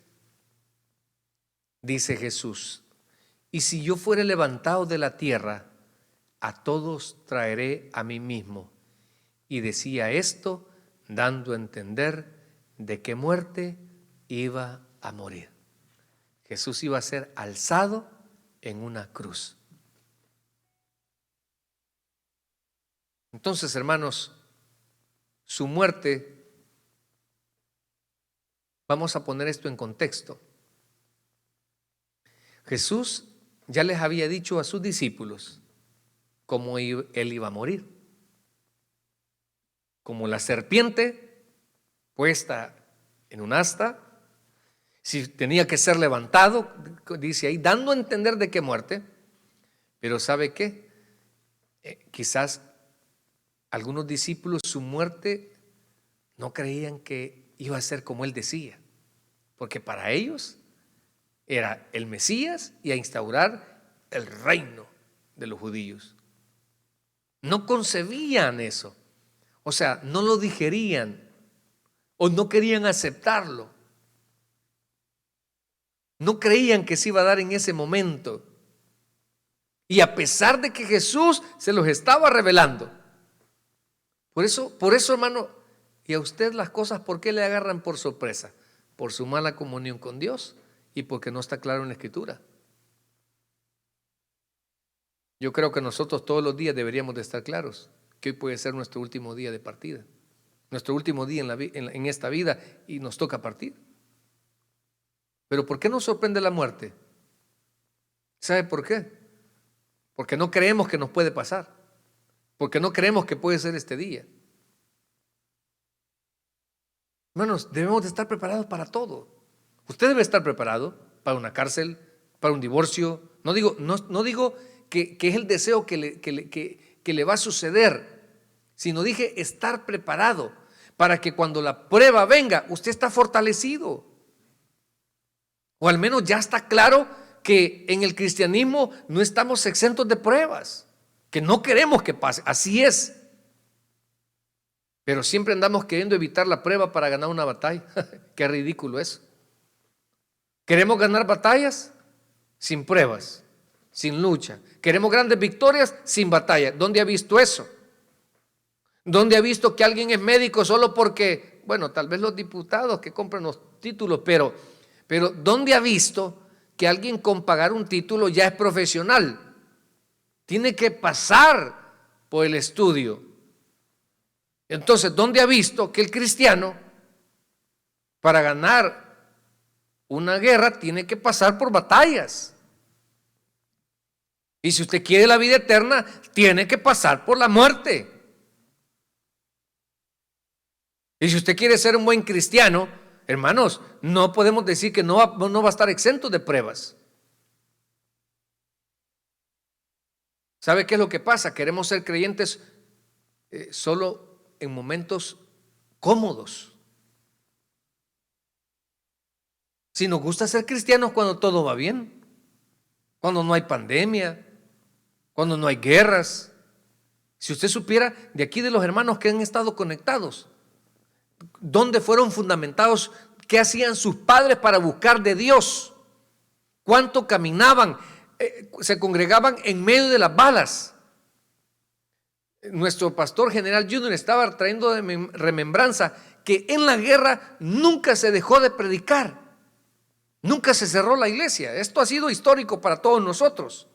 Dice Jesús: y si yo fuere levantado de la tierra, a todos traeré a mí mismo. Y decía esto dando a entender de qué muerte iba a morir. Jesús iba a ser alzado en una cruz. Entonces, hermanos, su muerte, vamos a poner esto en contexto. Jesús ya les había dicho a sus discípulos cómo él iba a morir. Como la serpiente puesta en un asta, si tenía que ser levantado, dice ahí, dando a entender de qué muerte. Pero ¿sabe qué? Quizás algunos discípulos su muerte no creían que iba a ser como él decía, porque para ellos era el Mesías y a instaurar el reino de los judíos. No concebían eso, o sea, no lo digerían o no querían aceptarlo. No creían que se iba a dar en ese momento. Y a pesar de que Jesús se los estaba revelando. Por eso, hermano, y a usted las cosas, ¿por qué le agarran por sorpresa? Por su mala comunión con Dios y porque no está claro en la Escritura. Yo creo que nosotros todos los días deberíamos de estar claros que hoy puede ser nuestro último día de partida, nuestro último día en esta vida y nos toca partir. Pero ¿por qué nos sorprende la muerte? ¿Sabe por qué? Porque no creemos que nos puede pasar, porque no creemos que puede ser este día. Hermanos, debemos de estar preparados para todo. Usted debe estar preparado para una cárcel, para un divorcio. No digo que es el deseo que le va a suceder, sino dije estar preparado para que cuando la prueba venga, usted está fortalecido. O al menos ya está claro que en el cristianismo no estamos exentos de pruebas, que no queremos que pase, así es. Pero siempre andamos queriendo evitar la prueba para ganar una batalla. Qué ridículo eso. Queremos ganar batallas sin pruebas, sin lucha. Queremos grandes victorias sin batalla. ¿Dónde ha visto eso? ¿Dónde ha visto que alguien es médico solo porque, bueno, tal vez los diputados que compran los títulos, pero ¿dónde ha visto que alguien con pagar un título ya es profesional? Tiene que pasar por el estudio. Entonces, ¿dónde ha visto que el cristiano, para ganar una guerra, tiene que pasar por batallas? Y si usted quiere la vida eterna, tiene que pasar por la muerte. Y si usted quiere ser un buen cristiano, hermanos, no podemos decir que no va a estar exento de pruebas. ¿Sabe qué es lo que pasa? Queremos ser creyentes solo en momentos cómodos. Si nos gusta ser cristianos cuando todo va bien, cuando no hay pandemia, cuando no hay guerras. Si usted supiera de aquí de los hermanos que han estado conectados, dónde fueron fundamentados, qué hacían sus padres para buscar de Dios, cuánto caminaban, se congregaban en medio de las balas. Nuestro pastor general Junior estaba trayendo de remembranza que en la guerra nunca se dejó de predicar, nunca se cerró la iglesia. Esto ha sido histórico para todos nosotros.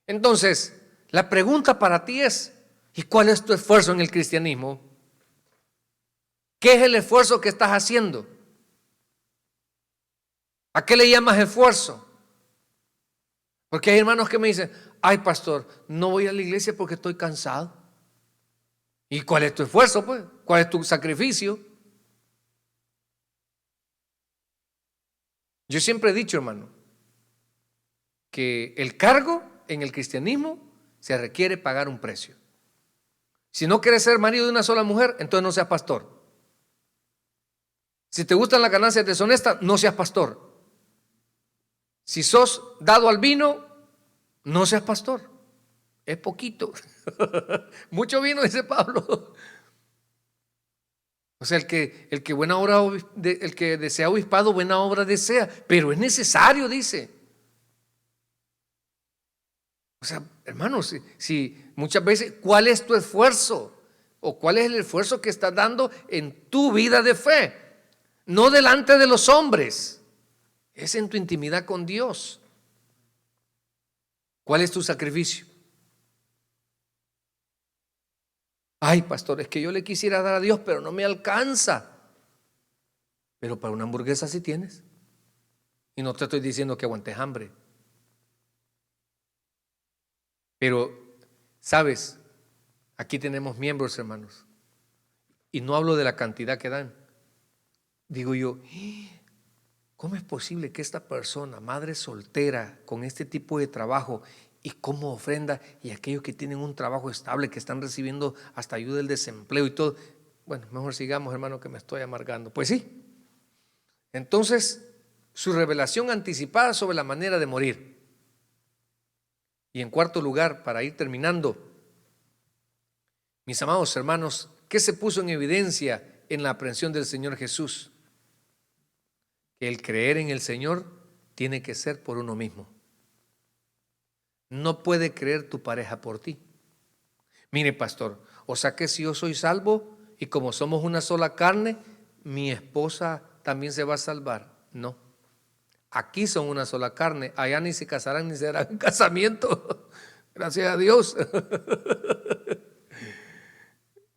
Entonces, la pregunta para ti es, ¿y cuál es tu esfuerzo en el cristianismo? ¿Qué es el esfuerzo que estás haciendo? ¿A qué le llamas esfuerzo? Porque hay hermanos que me dicen, ay pastor, no voy a la iglesia porque estoy cansado. ¿Y cuál es tu esfuerzo, pues? ¿Cuál es tu sacrificio? Yo siempre he dicho, hermano, que el cargo en el cristianismo se requiere pagar un precio. Si no quieres ser marido de una sola mujer, entonces no seas pastor. Si te gustan las ganancias deshonestas, no seas pastor. Si sos dado al vino, no seas pastor. Es poquito. Mucho vino, dice Pablo. O sea, el que buena obra, el que desea obispado, buena obra desea, pero es necesario, dice. O sea, hermanos, si muchas veces, ¿cuál es tu esfuerzo? ¿O cuál es el esfuerzo que estás dando en tu vida de fe? No delante de los hombres, es en tu intimidad con Dios. ¿Cuál es tu sacrificio? Ay, pastor, es que yo le quisiera dar a Dios, pero no me alcanza. Pero para una hamburguesa sí tienes. Y no te estoy diciendo que aguantes hambre. Pero, ¿sabes? Aquí tenemos miembros, hermanos. Y no hablo de la cantidad que dan. Digo yo, ¿cómo es posible que esta persona, madre soltera, con este tipo de trabajo y como ofrenda, y aquellos que tienen un trabajo estable, que están recibiendo hasta ayuda del desempleo y todo? Bueno, mejor sigamos, hermano, que me estoy amargando. Pues sí. Entonces, su revelación anticipada sobre la manera de morir. Y en cuarto lugar, para ir terminando, mis amados hermanos, ¿qué se puso en evidencia en la aprehensión del Señor Jesús? Que el creer en el Señor tiene que ser por uno mismo. No puede creer tu pareja por ti. Mire, pastor, o sea que si yo soy salvo y como somos una sola carne, mi esposa también se va a salvar. No. Aquí son una sola carne. Allá ni se casarán ni serán un casamiento. Gracias a Dios.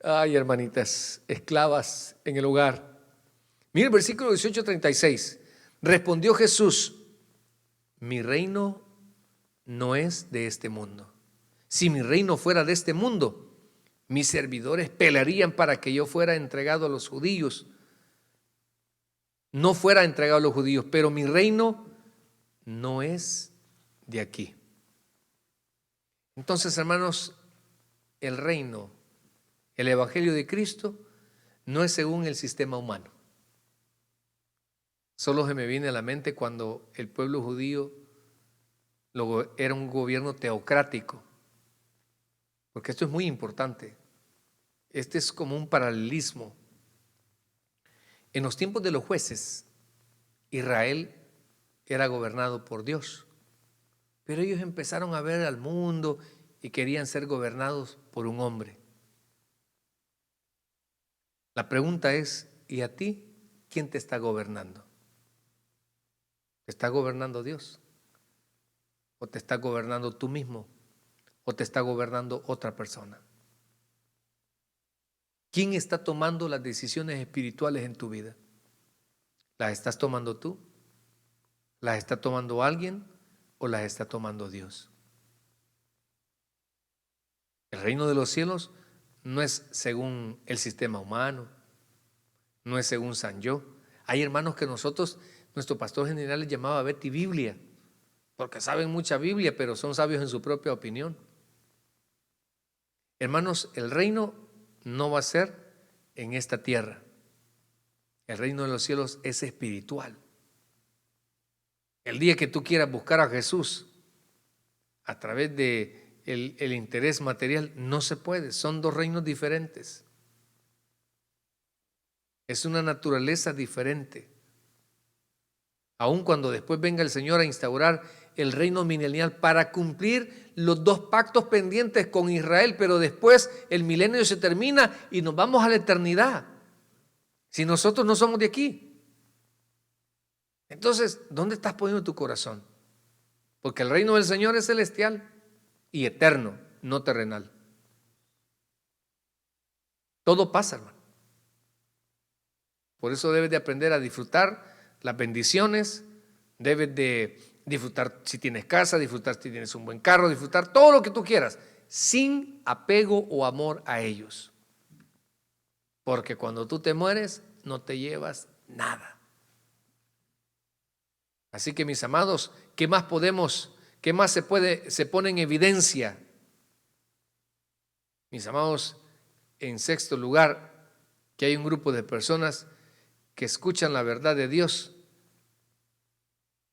Ay, hermanitas, esclavas en el hogar. Mire el versículo 18-36. Respondió Jesús, mi reino no es de este mundo. Si mi reino fuera de este mundo, mis servidores pelearían para que yo fuera entregado a los judíos. No fuera entregado a los judíos, pero mi reino no es de aquí. Entonces, hermanos, el reino, el evangelio de Cristo, no es según el sistema humano. Solo se me viene a la mente cuando el pueblo judío era un gobierno teocrático, porque esto es muy importante. Este es como un paralelismo. En los tiempos de los jueces, Israel era gobernado por Dios, pero ellos empezaron a ver al mundo y querían ser gobernados por un hombre. La pregunta es, ¿y a ti quién te está gobernando? ¿Te está gobernando Dios? ¿O te está gobernando tú mismo o te está gobernando otra persona? ¿Quién está tomando las decisiones espirituales en tu vida? ¿Las estás tomando tú? ¿Las está tomando alguien o las está tomando Dios? El reino de los cielos no es según el sistema humano, no es según San Yo. Hay hermanos que nuestro pastor general les llamaba Betty Biblia, porque saben mucha Biblia, pero son sabios en su propia opinión. Hermanos, el reino no va a ser en esta tierra. El reino de los cielos es espiritual. El día que tú quieras buscar a Jesús a través de el interés material, no se puede. Son dos reinos diferentes. Es una naturaleza diferente. Aun cuando después venga el Señor a instaurar el reino milenial para cumplir los dos pactos pendientes con Israel, pero después el milenio se termina y nos vamos a la eternidad. Si nosotros no somos de aquí. Entonces, ¿dónde estás poniendo tu corazón? Porque el reino del Señor es celestial y eterno, no terrenal. Todo pasa, hermano. Por eso debes de aprender a disfrutar las bendiciones, debes de disfrutar si tienes casa, disfrutar si tienes un buen carro, disfrutar todo lo que tú quieras, sin apego o amor a ellos. Porque cuando tú te mueres, no te llevas nada. Así que, mis amados, ¿qué más se pone en evidencia? Mis amados, en sexto lugar, que hay un grupo de personas que escuchan la verdad de Dios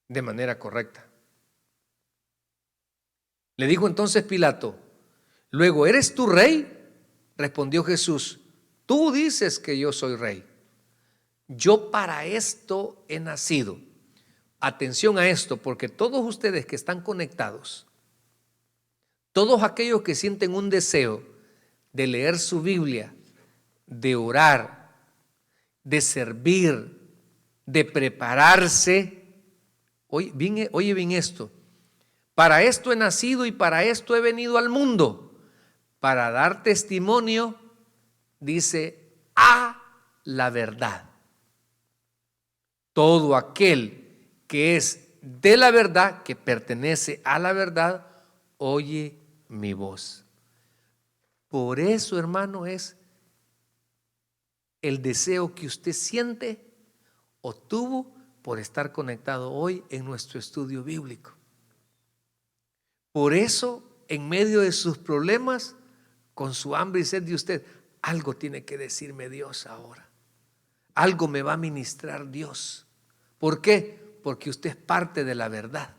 de manera correcta. Le dijo entonces Pilato: luego, ¿eres tú rey? Respondió Jesús: tú dices que yo soy rey. Yo para esto he nacido. Atención a esto, porque todos ustedes que están conectados, todos aquellos que sienten un deseo de leer su Biblia, de orar, de servir, de prepararse, oye bien esto: para esto he nacido y para esto he venido al mundo, para dar testimonio, dice, a la verdad. Todo aquel que es de la verdad, que pertenece a la verdad, oye mi voz. Por eso, hermano, es el deseo que usted siente o tuvo por estar conectado hoy en nuestro estudio bíblico. Por eso, en medio de sus problemas, con su hambre y sed de usted, algo tiene que decirme Dios ahora. Algo me va a ministrar Dios. ¿Por qué? Porque usted es parte de la verdad.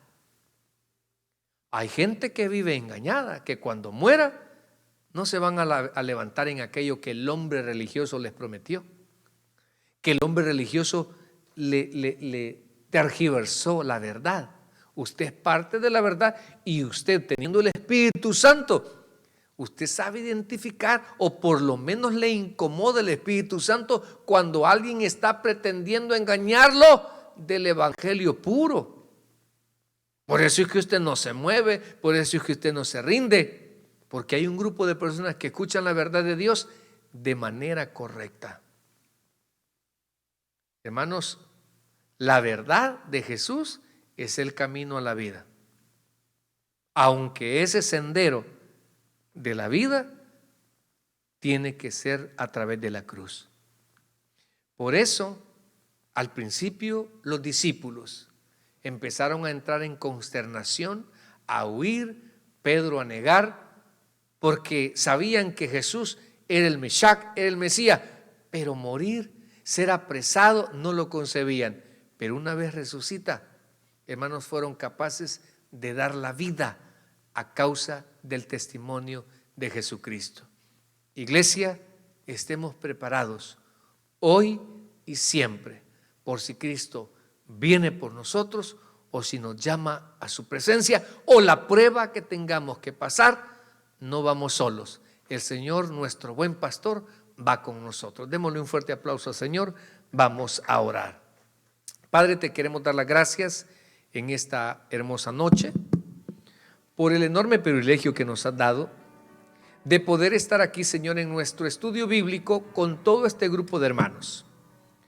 Hay gente que vive engañada, que cuando muera no se van a levantar en aquello que el hombre religioso les prometió, que el hombre religioso le tergiversó la verdad. Usted es parte de la verdad y usted, teniendo el Espíritu Santo, usted sabe identificar, o por lo menos le incomoda el Espíritu Santo cuando alguien está pretendiendo engañarlo del evangelio puro. Por eso es que usted no se mueve, por eso es que usted no se rinde, porque hay un grupo de personas que escuchan la verdad de Dios de manera correcta. Hermanos, la verdad de Jesús es el camino a la vida. Aunque ese sendero de la vida tiene que ser a través de la cruz. Por eso, al principio, los discípulos empezaron a entrar en consternación, a huir, Pedro a negar, porque sabían que Jesús era el Mesías, era el Mesías, pero morir, ser apresado, no lo concebían. Pero una vez resucita, hermanos, fueron capaces de dar la vida a causa del testimonio de Jesucristo. Iglesia, estemos preparados hoy y siempre, por si Cristo viene por nosotros o si nos llama a su presencia, o la prueba que tengamos que pasar, no vamos solos. El Señor, nuestro buen pastor, va con nosotros. Démosle un fuerte aplauso al Señor. Vamos a orar. Padre, te queremos dar las gracias en esta hermosa noche por el enorme privilegio que nos has dado de poder estar aquí, Señor, en nuestro estudio bíblico con todo este grupo de hermanos.